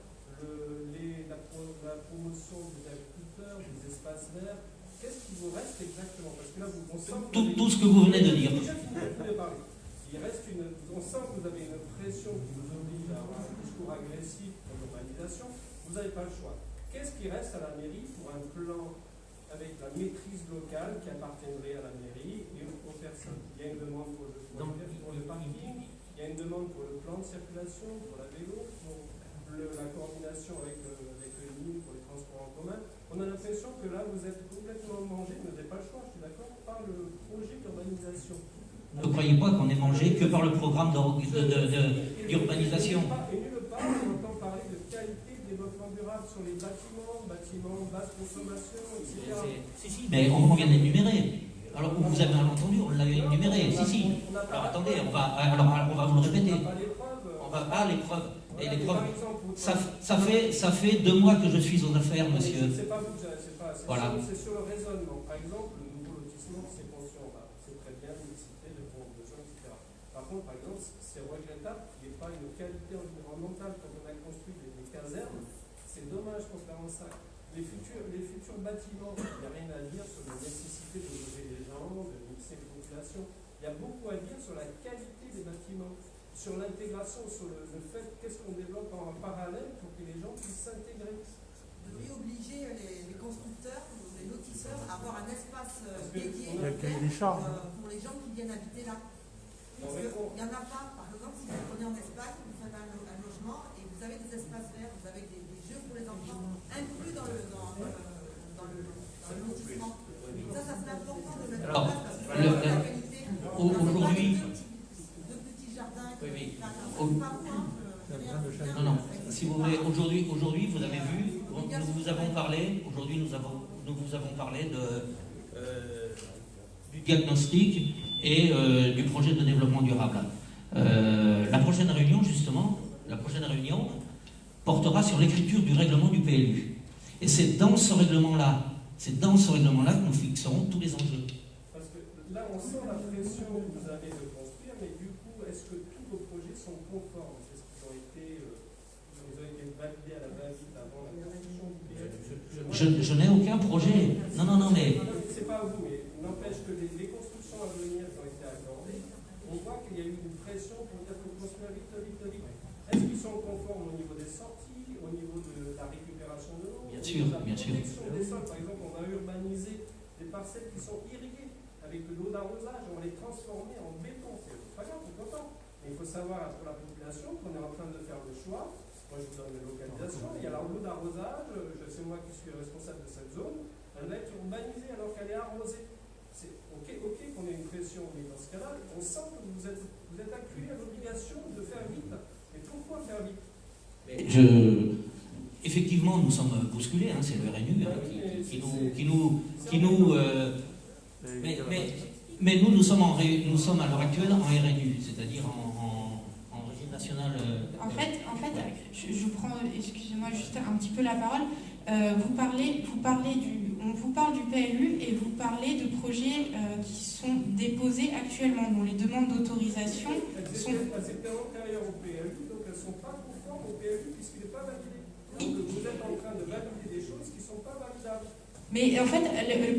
La promotion des agriculteurs, des espaces verts. Qu'est-ce qui vous reste exactement? Parce que là, on sent tout ce que vous venez de dire. On sent que vous avez une pression qui vous oblige à avoir un discours agressif pour l'urbanisation. Vous n'avez pas le choix. Qu'est-ce qui reste à la mairie pour un plan avec la maîtrise locale qui appartiendrait à la mairie et aux personnes? Il y a une demande pour le parking, il y a une demande pour le plan de circulation, pour la vélo, pour la coordination avec le NIM pour les transports en commun. On a l'impression que là, vous êtes complètement mangé, vous n'avez pas le choix, je suis d'accord, par le projet d'urbanisation. Ne croyez pas qu'on est mangé que par le programme d'urbanisation. Et nulle part, on entend parler de qualité de développement durable sur les bâtiments basse consommation, etc. Mais on vient d'énumérer. Alors, vous avez mal entendu, on l'a énuméré. Si. Alors, attendez, on va vous le répéter. On va pas les preuves. Et les preuves, ça fait 2 mois que je suis aux affaires, monsieur. C'est pas vous, voilà. C'est sur le raisonnement. Par exemple, le nouveau lotissement, c'est pension, c'est très bien, mixité, de fonds de gens, etc. Par contre, par exemple, c'est regrettable qu'il n'y ait pas une qualité environnementale quand on a construit des casernes. C'est dommage qu'on fasse ça. Les futurs bâtiments, il n'y a rien à dire sur la nécessité de loger les gens, de mixer les populations. Il y a beaucoup à dire sur la qualité des bâtiments, sur l'intégration, sur le fait qu'est-ce qu'on développe en parallèle pour que les gens puissent s'intégrer. Vous devriez obliger les constructeurs, les lotisseurs à avoir un espace dédié pour les gens qui viennent habiter là. Parce qu'il n'y en a pas. Par exemple, si vous prenez en Espagne, vous faites un logement et vous avez des espaces verts, vous avez des jeux pour les enfants inclus dans le lotissement. Ça serait important de mettre en place parce que la qualité. Aujourd'hui. De petits jardins. Oui. Non. Si vous voulez, aujourd'hui, vous avez vu, nous vous avons parlé. Aujourd'hui, nous vous avons parlé du diagnostic et du projet de développement durable. La prochaine réunion, justement, portera sur l'écriture du règlement du PLU. Et c'est dans ce règlement-là que nous fixerons tous les enjeux. Parce que là, on sent la pression que vous avez de construire, mais du coup, est-ce que tous vos projets sont conformes? Est-ce qu'ils ont été validés à la va-vite avant la construction du PLU? Je n'ai aucun projet. Non, mais... C'est pas vous, mais n'empêche que les constructions à venir qui ont été accordées, on voit qu'il y a eu une pression pour dire qu'on construit vite. Est-ce qu'ils sont conformes au niveau des sorties, au niveau de la récupération de l'eau? Bien sûr. La protection des sols, par exemple, on a urbanisé des parcelles qui sont irriguées avec de l'eau d'arrosage, on va les transformer en béton. C'est pas grave, on peut pas. Mais il faut savoir pour la population qu'on est en train de faire le choix. Moi, je vous donne les localisations. Il y a l'eau d'arrosage, c'est moi qui suis responsable de cette zone. Elle va être urbanisée alors qu'elle est arrosée. C'est ok qu'on ait une pression, mais dans ce cas-là, on sent que vous êtes acculé à l'obligation de faire vite. Mais pourquoi faire vite? Effectivement, nous sommes bousculés, c'est le RNU qui nous mais nous sommes à l'heure actuelle en RNU, c'est-à-dire en régime national. En fait, je prends, excusez-moi, juste un petit peu la parole. On vous parle du PLU et vous parlez de projets qui sont déposés actuellement, dont les demandes d'autorisation sont... Elles étaient antérieures au PLU, donc elles ne sont pas conformes au PLU puisqu'il n'est pas validé. Donc vous êtes en train de valider des choses qui ne sont pas validables. Mais en fait,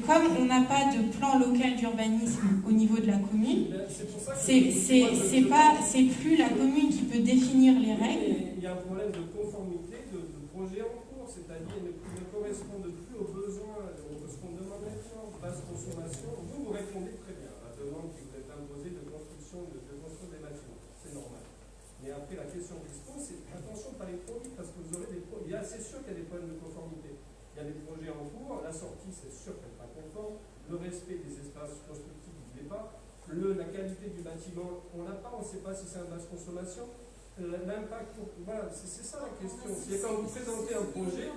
comme on n'a pas de plan local d'urbanisme au niveau de la commune, c'est plus la commune qui peut définir les règles. Il y a un problème de conformité de projet en cours, c'est-à-dire ne correspondent plus aux besoins de ce qu'on demande maintenant, basse consommation. Vous répondez très bien à la demande qui vous est imposée de construire des bâtiments. C'est normal. Mais après, la question qui se pose, c'est attention de ne pas aller trop vite parce que vous aurez des problèmes. C'est sûr qu'il y a des problèmes de conformité. Il y a des projets en cours, la sortie, c'est sûr qu'elle n'est pas conforme, le respect des espaces constructifs, il n'est pas. la qualité du bâtiment, on l'a pas, on ne sait pas si c'est un basse consommation. L'impact, voilà, c'est ça la question. C'est quand vous présentez un projet,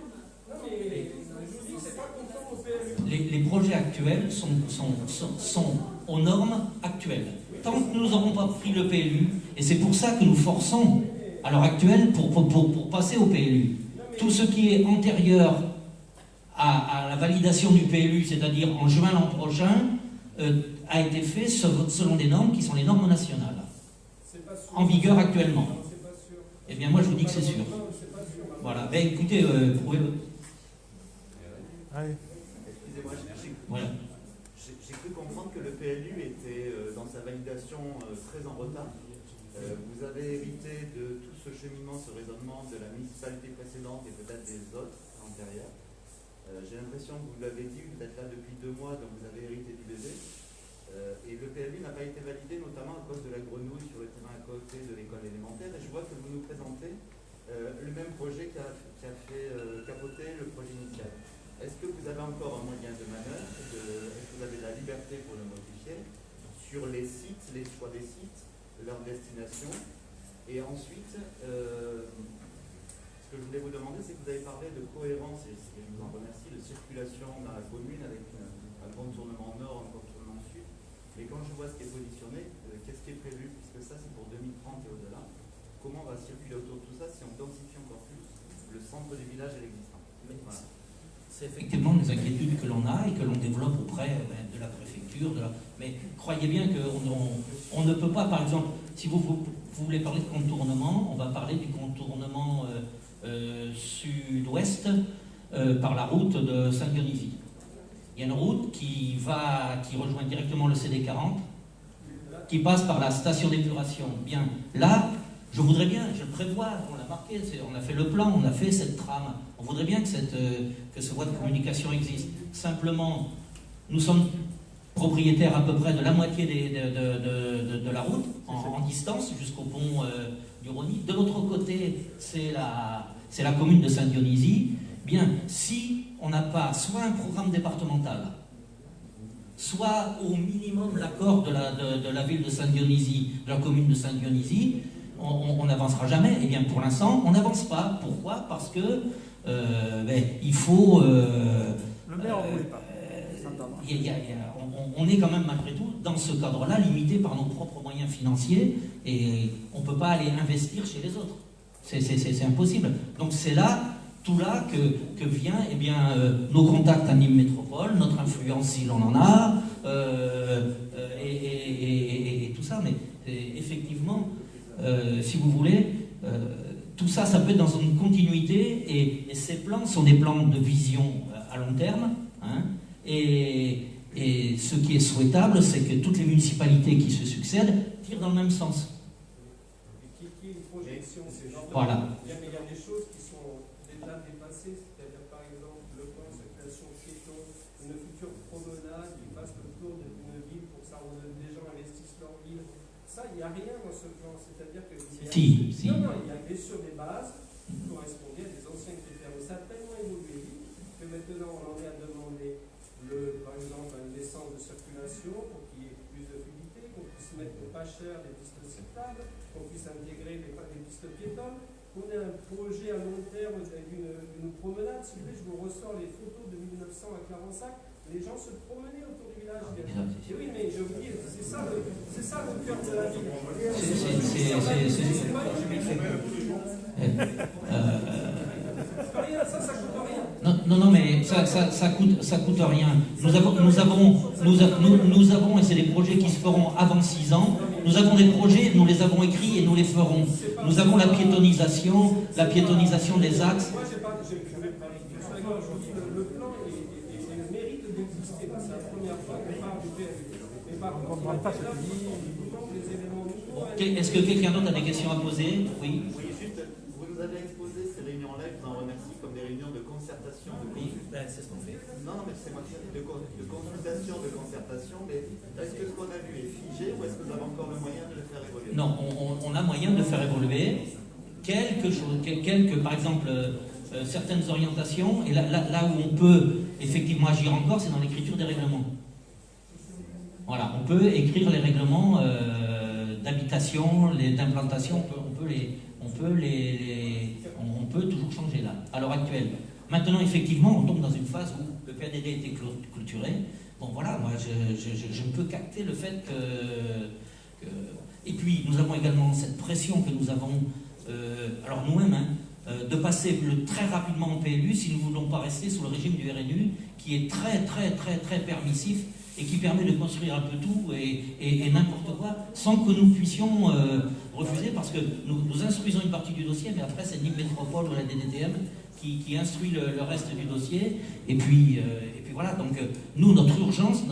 non mais je vous dis que c'est pas conforme au PLU. Les projets actuels sont aux normes actuelles. Tant que nous n'aurons pas pris le PLU, et c'est pour ça que nous forçons à l'heure actuelle pour passer au PLU. Tout ce qui est antérieur à la validation du PLU, c'est-à-dire en juin l'an prochain, a été fait selon des normes qui sont les normes nationales, en vigueur actuellement. Eh bien moi je vous dis que c'est sûr. Voilà, ben écoutez, vous pouvez... Excusez-moi, voilà. J'ai cru comprendre que le PLU était dans sa validation très en retard. Vous avez hérité de tout ce cheminement, ce raisonnement de la municipalité précédente et peut-être des autres antérieures. J'ai l'impression que vous l'avez dit, vous êtes là depuis 2 mois, donc vous avez hérité du bébé. Et le PLU n'a pas été validé, notamment à cause de la grenouille sur le terrain à côté de l'école élémentaire. Et je vois que vous nous présentez le même projet qui a fait capoter le projet initial. Est-ce que vous avez encore un moyen de manœuvre? Est-ce que vous avez la liberté pour le modifier sur les sites, les choix des sites, leur destination? Et ensuite, ce que je voulais vous demander, c'est que vous avez parlé de cohérence, et je vous en remercie, de circulation dans la commune avec un contournement nord, un contournement sud. Mais quand je vois ce qui est positionné, qu'est-ce qui est prévu? Puisque ça, c'est pour 2030 et au-delà. Comment on va circuler autour de tout ça si on densifie encore plus le centre du village et l'existant? Voilà. C'est effectivement des inquiétudes que l'on a et que l'on développe auprès de la préfecture. Mais croyez bien qu'on ne peut pas, par exemple, si vous voulez parler de contournement, on va parler du contournement sud-ouest par la route de Saint-Dionisy. Il y a une route qui rejoint directement le CD40, qui passe par la station d'épuration. Bien, là, je voudrais bien, je le prévois, on l'a marqué, on a fait le plan, on a fait cette trame. On voudrait bien que ce voie de communication existe. Simplement, nous sommes propriétaires à peu près de la moitié de la route, en distance, jusqu'au pont du Rony. De l'autre côté, c'est la commune de Saint-Dionisy. Bien, si on n'a pas soit un programme départemental, soit au minimum l'accord de la ville de Saint-Dionisy, de la commune de Saint-Dionisy, on n'avancera jamais. Et bien pour l'instant, on n'avance pas. Pourquoi? Parce que il faut... le maire ne voulait pas. On est quand même malgré tout dans ce cadre-là limité par nos propres moyens financiers et on ne peut pas aller investir chez les autres. C'est impossible. Donc c'est là, tout là que vient nos contacts à Nîmes Métropole, notre influence si l'on en a, et tout ça. Mais effectivement, si vous voulez, tout ça, ça peut être dans une continuité et ces plans sont des plans de vision à long terme. Hein, et ce qui est souhaitable, c'est que toutes les municipalités qui se succèdent tirent dans le même sens. Qui est une projection, c'est genre voilà. Il y a des choses qui sont déjà dépassées, c'est-à-dire par exemple le plan de circulation piéton, une future promenade qui fasse le tour d'une ville pour que les gens investissent leur ville. Ça, il n'y a rien dans ce plan, c'est-à-dire que... Si. Non, il y a sur des bases qui correspondaient à des anciens critères. Mais ça a tellement évolué que maintenant on en est à demander par exemple une licence de circulation pour qu'il y ait plus de fluidité, qu'on puisse mettre pas cher des pistes cyclables, qu'on puisse intégrer des pistes piétonnes, qu'on ait un projet à long terme d'une promenade. Si vous voulez, je vous ressors les photos de 1900 à Clarensac, les gens se promenaient autour du village. Et oui, mais je vous dis, c'est ça le cœur de la ville. Ça coûte rien. Non, mais ça coûte rien. Nous avons, et c'est des projets qui se feront avant 6 ans, nous avons des projets, nous les avons écrits et nous les ferons. Nous avons la piétonisation des axes. Moi, je vais parler de ça. Je vous dis, le plan mérite d'exister. C'est la première fois qu'on parle du PLU. Mais par contre, les éléments nouveaux... Est-ce que quelqu'un d'autre a des questions à poser? Oui. Oui, juste, vous nous avez exposé ces réunions-là, je vous en remercie, comme des réunions de concertation. C'est ce qu'on fait. Non, mais c'est moi qui dis de consultation, de concertation, mais est-ce que ce qu'on a vu est figé ou est-ce que vous avez encore le moyen de le faire évoluer? Non, on a moyen de le faire évoluer. Par exemple, certaines orientations, et là où on peut effectivement agir encore, c'est dans l'écriture des règlements. Voilà, on peut écrire les règlements d'habitation, d'implantation, on peut toujours changer là, à l'heure actuelle. Maintenant, effectivement, on tombe dans une phase où le PADD était clôturé. Bon, voilà, moi, je ne peux capter le fait que... Et puis, nous avons également cette pression que nous avons, alors nous-mêmes, de passer très rapidement au PLU si nous ne voulons pas rester sous le régime du RNU, qui est très permissif et qui permet de construire un peu tout et n'importe quoi, sans que nous puissions refuser, parce que nous instruisons une partie du dossier, mais après c'est Nîmes Métropole ou la DDTM qui instruit le reste du dossier, et puis voilà, donc nous, notre urgence,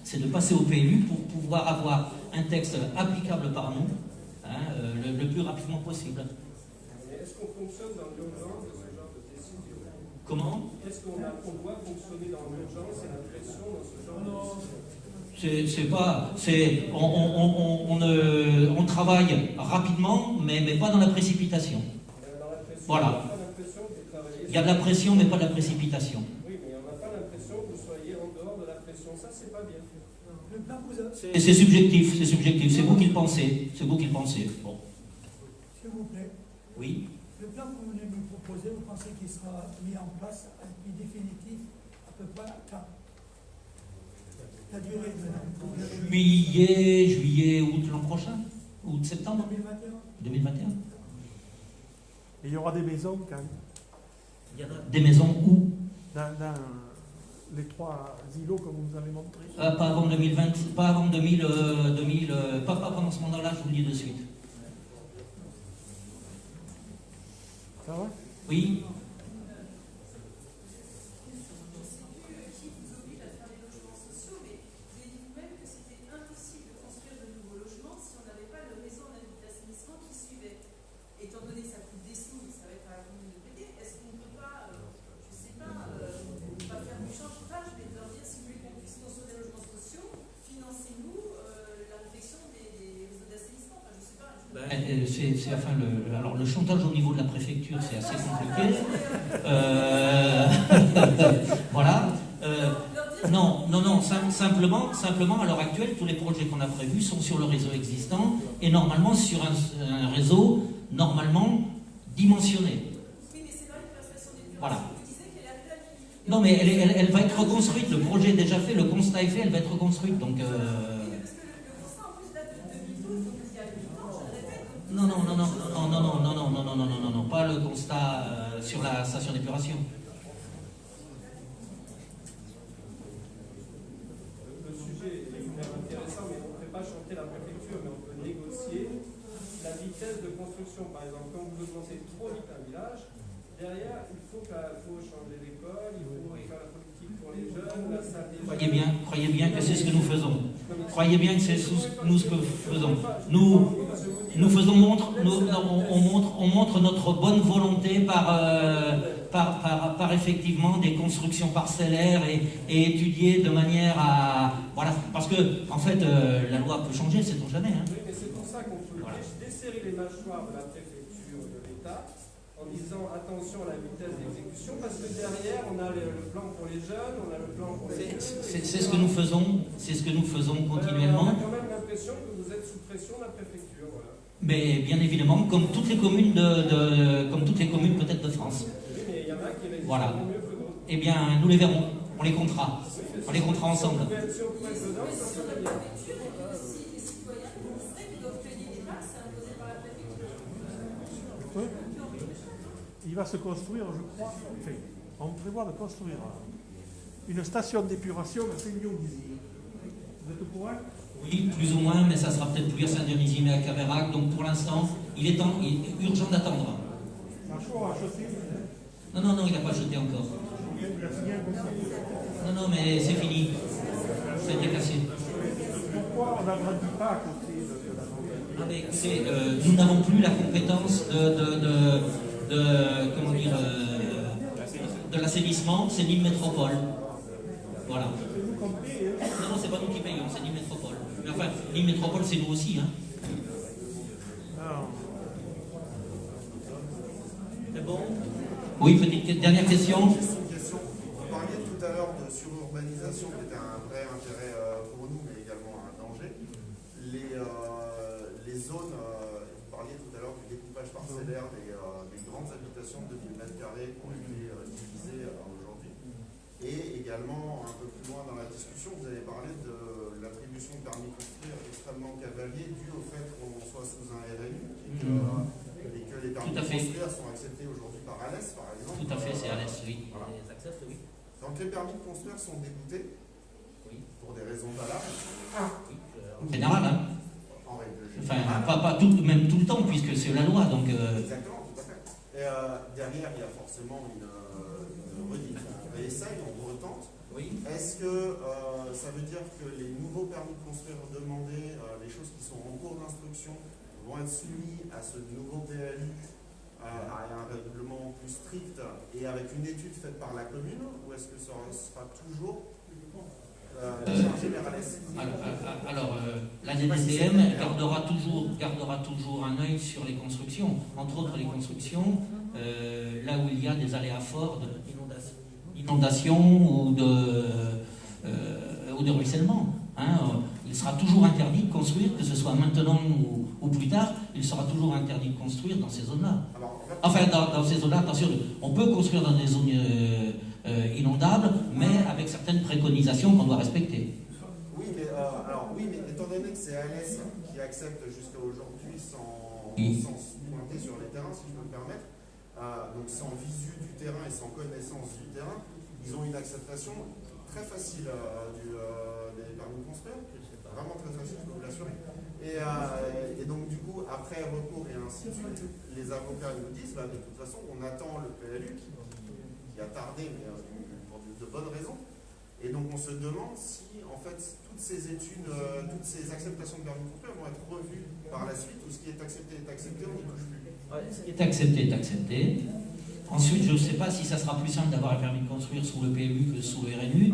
c'est de passer au PLU pour pouvoir avoir un texte applicable par nous, le plus rapidement possible. Est-ce qu'on fonctionne dans l'urgence de ce genre de décision? Comment? Est-ce qu'on doit fonctionner dans l'urgence et la pression dans ce genre de décision? On travaille rapidement, mais pas dans la précipitation. Voilà. Il y a de la pression, mais pas de la précipitation. Oui, mais on n'a pas l'impression que vous soyez en dehors de la pression. Ça, c'est pas bien. C'est subjectif, c'est vous qui le pensez. Bon. S'il vous plaît. Oui. Le plan que vous venez de nous proposer, vous pensez qu'il sera mis en place et définitif à peu près quand? La durée de Juillet, août l'an prochain? Août, septembre 2021. Et il y aura des maisons quand même. Il y a des maisons où? Dans les 3 îlots comme vous nous avez montré. Pas avant 2020, pas avant 2000, pas pendant ce mandat-là, je vous le dis de suite. Ça va? Oui. Alors le chantage au niveau de la préfecture, c'est assez compliqué. Voilà. Non, simplement, à l'heure actuelle, tous les projets qu'on a prévus sont sur le réseau existant et normalement sur un réseau normalement dimensionné. Voilà. Non, mais elle va être reconstruite. Le projet est déjà fait, le constat est fait, elle va être reconstruite. Donc. Non, pas le constat sur la station d'épuration. Le sujet est intéressant, mais on ne fait pas chanter la préfecture, mais on peut négocier la vitesse de construction. Par exemple, quand vous augmentez trop vite un village, derrière, il faut changer l'école, il faut faire la politique pour les jeunes, la salle des jeunes. Croyez bien que c'est ce que nous faisons. Croyez bien que c'est ce que nous faisons. Nous faisons on montre notre bonne volonté par effectivement des constructions parcellaires et étudiées de manière à... Voilà, parce que en fait la loi peut changer, sait-on jamais. Hein. Oui, mais c'est pour ça qu'on peut desserrer les mâchoires de la préfecture et de l'État en disant attention à la vitesse d'exécution, parce que derrière on a le plan pour les jeunes, on a le plan pour les... C'est ce que nous faisons, continuellement. On a quand même l'impression que vous êtes sous pression de la préfecture, voilà. Mais bien évidemment, comme toutes les communes peut-être de France. Oui, mais il y en a qui résistent voilà. mieux que d'autres. Eh bien, nous les verrons, on les comptera. On les comptera ensemble. Oui. Il va se construire, je crois, enfin, on prévoit de construire une station d'épuration à Saint-Lyon d'ici. Vous êtes au courant? Oui, plus ou moins, mais ça sera peut-être plus à Saint-Dionysien, mais à Caverac. Donc pour l'instant, il est urgent d'attendre. Marchand a acheté? Non, il n'a pas acheté encore. Non, mais c'est fini. Ça a été cassé. Pourquoi on n'agrandit pas à côté de la montagne? Ah, mais écoutez, nous n'avons plus la compétence de l'assainissement, c'est Nîmes Métropole. Voilà. Non, c'est pas nous qui payons, c'est Nîmes Métropole. Mais enfin, Nîmes Métropole, c'est nous aussi. Hein. C'est bon? Oui, petite dernière question. Vous parliez tout à l'heure de sururbanisation qui était un vrai intérêt pour nous, mais également considère des grandes habitations de 2000 m² qui ont été divisées aujourd'hui. Et également, un peu plus loin dans la discussion, vous avez parlé de l'attribution de permis de construire extrêmement cavalier dû au fait qu'on soit sous un RNU et que les permis de construire sont acceptés aujourd'hui par Alès, par exemple. Tout à fait, c'est Alès, oui. Voilà. Ils acceptent, oui. Donc les permis de construire sont dégoûtés pour des raisons valables. En général, hein. En règle Enfin, générale. pas tout, même tout le temps, puisque c'est la loi. Donc, Exactement, tout à fait. Et derrière, il y a forcément une redite, un réessaye, on retente. Oui. Est-ce que ça veut dire que les nouveaux permis de construire demandés, les choses qui sont en cours d'instruction, vont être soumis à ce nouveau PLU, à un règlement plus strict et avec une étude faite par la commune, ou est-ce que ça sera toujours chargé vers Alès? Alors, la DDTM gardera toujours un œil sur les constructions, entre autres les constructions, là où il y a des aléas forts d'inondation ou de ruissellement. Hein. Il sera toujours interdit de construire, que ce soit maintenant ou plus tard, il sera toujours interdit de construire dans ces zones-là. Enfin, dans ces zones-là, attention, on peut construire dans des zones inondables, mais avec certaines préconisations qu'on doit respecter. Oui, mais étant donné que c'est Alès qui accepte jusqu'à aujourd'hui sans pointer sur les terrains, si je peux me permettre, donc sans visu du terrain et sans connaissance du terrain, ils ont une acceptation très facile des permis de construire, vraiment très facile, je peux vous l'assurer. Et donc du coup, après recours et ainsi de suite, les avocats nous disent, de toute façon, on attend le PLU qui a tardé, mais pour de bonnes raisons. Et donc on se demande si, en fait, toutes ces études, toutes ces acceptations de permis de construire vont être revues par la suite, ou ce qui est accepté, on n'y touche plus. Ce qui est accepté est accepté. Ensuite, je ne sais pas si ça sera plus simple d'avoir un permis de construire sous le PLU que sous le RNU.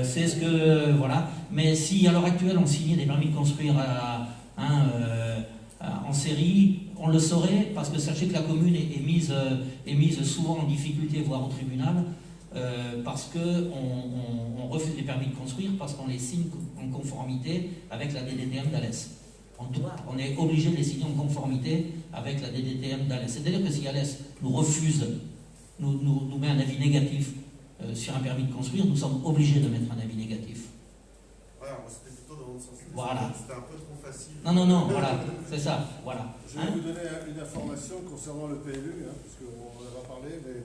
C'est ce que. Voilà. Mais si à l'heure actuelle on signait des permis de construire en série, on le saurait, parce que sachez que la commune est mise souvent en difficulté, voire au tribunal, parce qu'on refuse les permis de construire, parce qu'on les signe en conformité avec la DDTM d'Alès. On est obligé de les signer en conformité avec la DDTM d'Alès. C'est-à-dire que si Alès nous refuse, nous met un avis négatif sur un permis de construire, nous sommes obligés de mettre un avis négatif. Voilà, moi c'était plutôt dans l'autre sens. Voilà. C'était un peu trop facile. Non, voilà, c'est ça, voilà. Je vais vous donner une information concernant le PLU, parce qu'on en a parlé, mais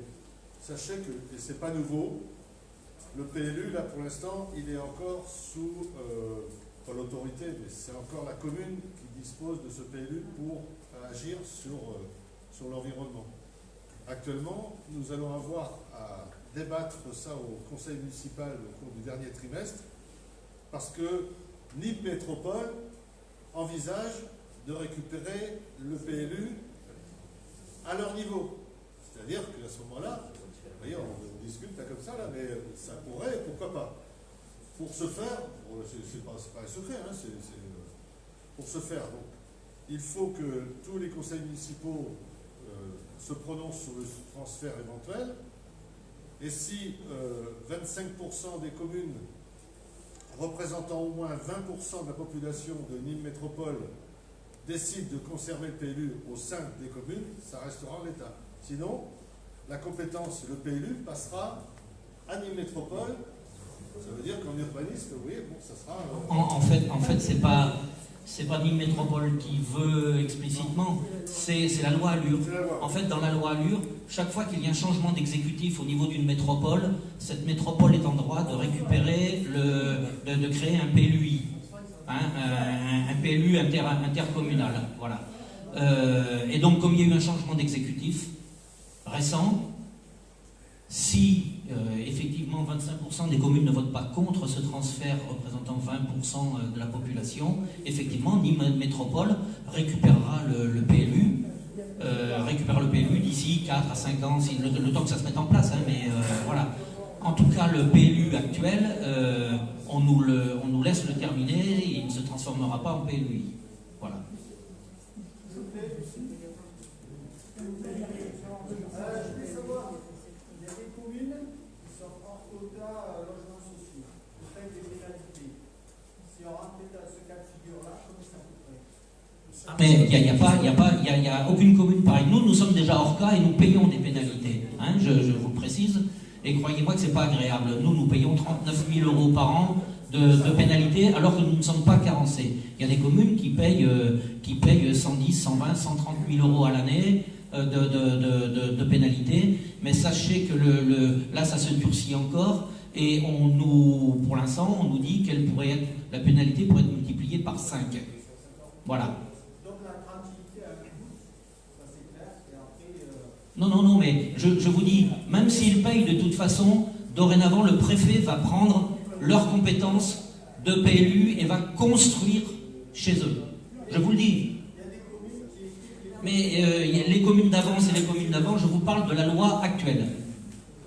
sachez que, et c'est pas nouveau, le PLU, là pour l'instant, il est encore sous, pas l'autorité, mais c'est encore la commune qui dispose de ce PLU pour agir sur l'environnement. Actuellement, nous allons avoir à débattre ça au conseil municipal au cours du dernier trimestre, parce que Nîmes Métropole envisage de récupérer le PLU à leur niveau. C'est-à-dire qu'à ce moment-là, vous voyez, on discute là comme ça, là, mais ça pourrait, pourquoi pas. Pour ce faire, c'est pas un secret, pour ce faire, donc, il faut que tous les conseils municipaux se prononcent sur le transfert éventuel, et si 25% des communes représentant au moins 20% de la population de Nîmes Métropole décident de conserver le PLU au sein des communes, ça restera en l'état. Sinon, la compétence, le PLU, passera à Nîmes Métropole. Ça veut dire qu'en urbanisme, oui, bon, ça sera... En fait, c'est pas Nîmes Métropole qui veut explicitement, c'est la loi Allure. En fait, dans la loi Allure, chaque fois qu'il y a un changement d'exécutif au niveau d'une métropole, cette métropole est en droit de récupérer, de créer un PLUI, un PLU intercommunal. Voilà. Et donc, comme il y a eu un changement d'exécutif récent, si effectivement 25% des communes ne votent pas contre ce transfert représentant 20% de la population, effectivement Nîmes Métropole récupérera le PLU, d'ici 4 à 5 ans, le temps que ça se mette en place, mais voilà. En tout cas, le PLU actuel, on nous laisse le terminer et il ne se transformera pas en PLUI. Voilà. Je voulais savoir, il y a des communes qui sont hors quota logements sociaux, qui font des pénalités. Si on rentre dans ce cas de figure-là, comment ça coûterait? Mais il n'y a aucune commune déjà hors cas et nous payons des pénalités. Hein, je vous le précise. Et croyez-moi que ce n'est pas agréable. Nous payons 39 000 € par an de pénalités alors que nous ne sommes pas carencés. Il y a des communes qui payent 110, 120, 130 000 € à l'année de pénalités. Mais sachez que là, ça se durcit encore. Et pour l'instant, on nous dit la pénalité pourrait être multipliée par 5. Voilà. Donc la tranquillité à vous, ça c'est clair, et après... Non, mais je vous dis, même s'ils payent de toute façon, dorénavant, le préfet va prendre leurs compétences de PLU et va construire chez eux. Je vous le dis. Mais les communes d'avant, c'est les communes d'avant, je vous parle de la loi actuelle.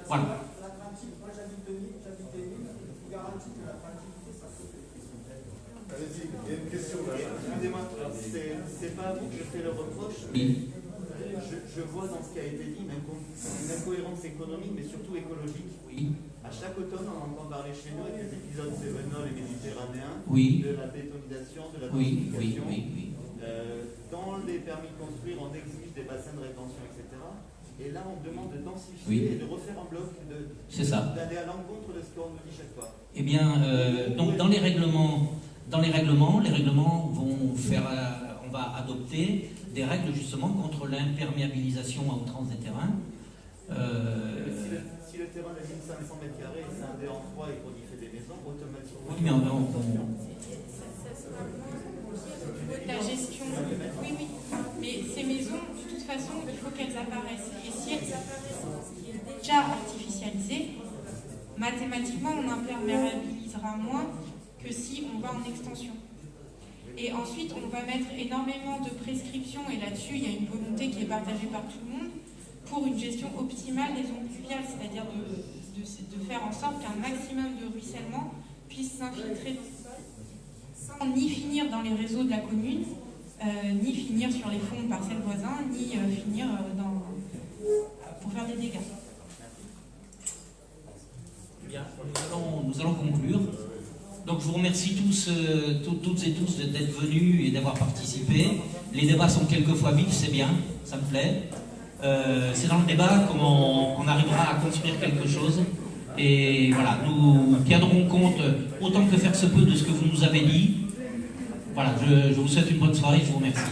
Voilà. Excusez-moi, c'est pas à vous que je fais le reproche. Oui. Je vois dans ce qui a été dit une incohérence économique, mais surtout écologique. Oui. À chaque automne, on entend parler chez nous avec les épisodes cévenol et méditerranéens de la bétonisation, de la densification. Oui. Dans les permis de construire, on exige des bassins de rétention, etc. Et là, on demande de densifier et de refaire en bloc, d'aller à l'encontre de ce qu'on nous dit chaque fois. Eh bien, donc dans les règlements, les règlements vont faire, on va adopter des règles justement contre l'imperméabilisation à outrance des terrains. Si le terrain de 1500 m² est scindé en 3 et qu'on y fait des maisons, automatiquement... Oui, mais la gestion, oui, mais ces maisons, de toute façon, il faut qu'elles apparaissent. Et si elles apparaissent dans ce qui est déjà artificialisé, mathématiquement, on imperméabilisera moins que si on va en extension. Et ensuite, on va mettre énormément de prescriptions, et là-dessus, il y a une volonté qui est partagée par tout le monde, pour une gestion optimale des eaux pluviales, c'est-à-dire de faire en sorte qu'un maximum de ruissellement puisse s'infiltrer dans le sol, sans ni finir dans les réseaux de la commune, ni finir sur les fonds de parcelles voisins, ni finir pour faire des dégâts. Bien, nous allons conclure. Donc je vous remercie toutes et tous d'être venus et d'avoir participé. Les débats sont quelquefois vifs, c'est bien, ça me plaît. C'est dans le débat qu'on arrivera à construire quelque chose. Et voilà, nous tiendrons compte autant que faire se peut de ce que vous nous avez dit. Voilà, je vous souhaite une bonne soirée, je vous remercie.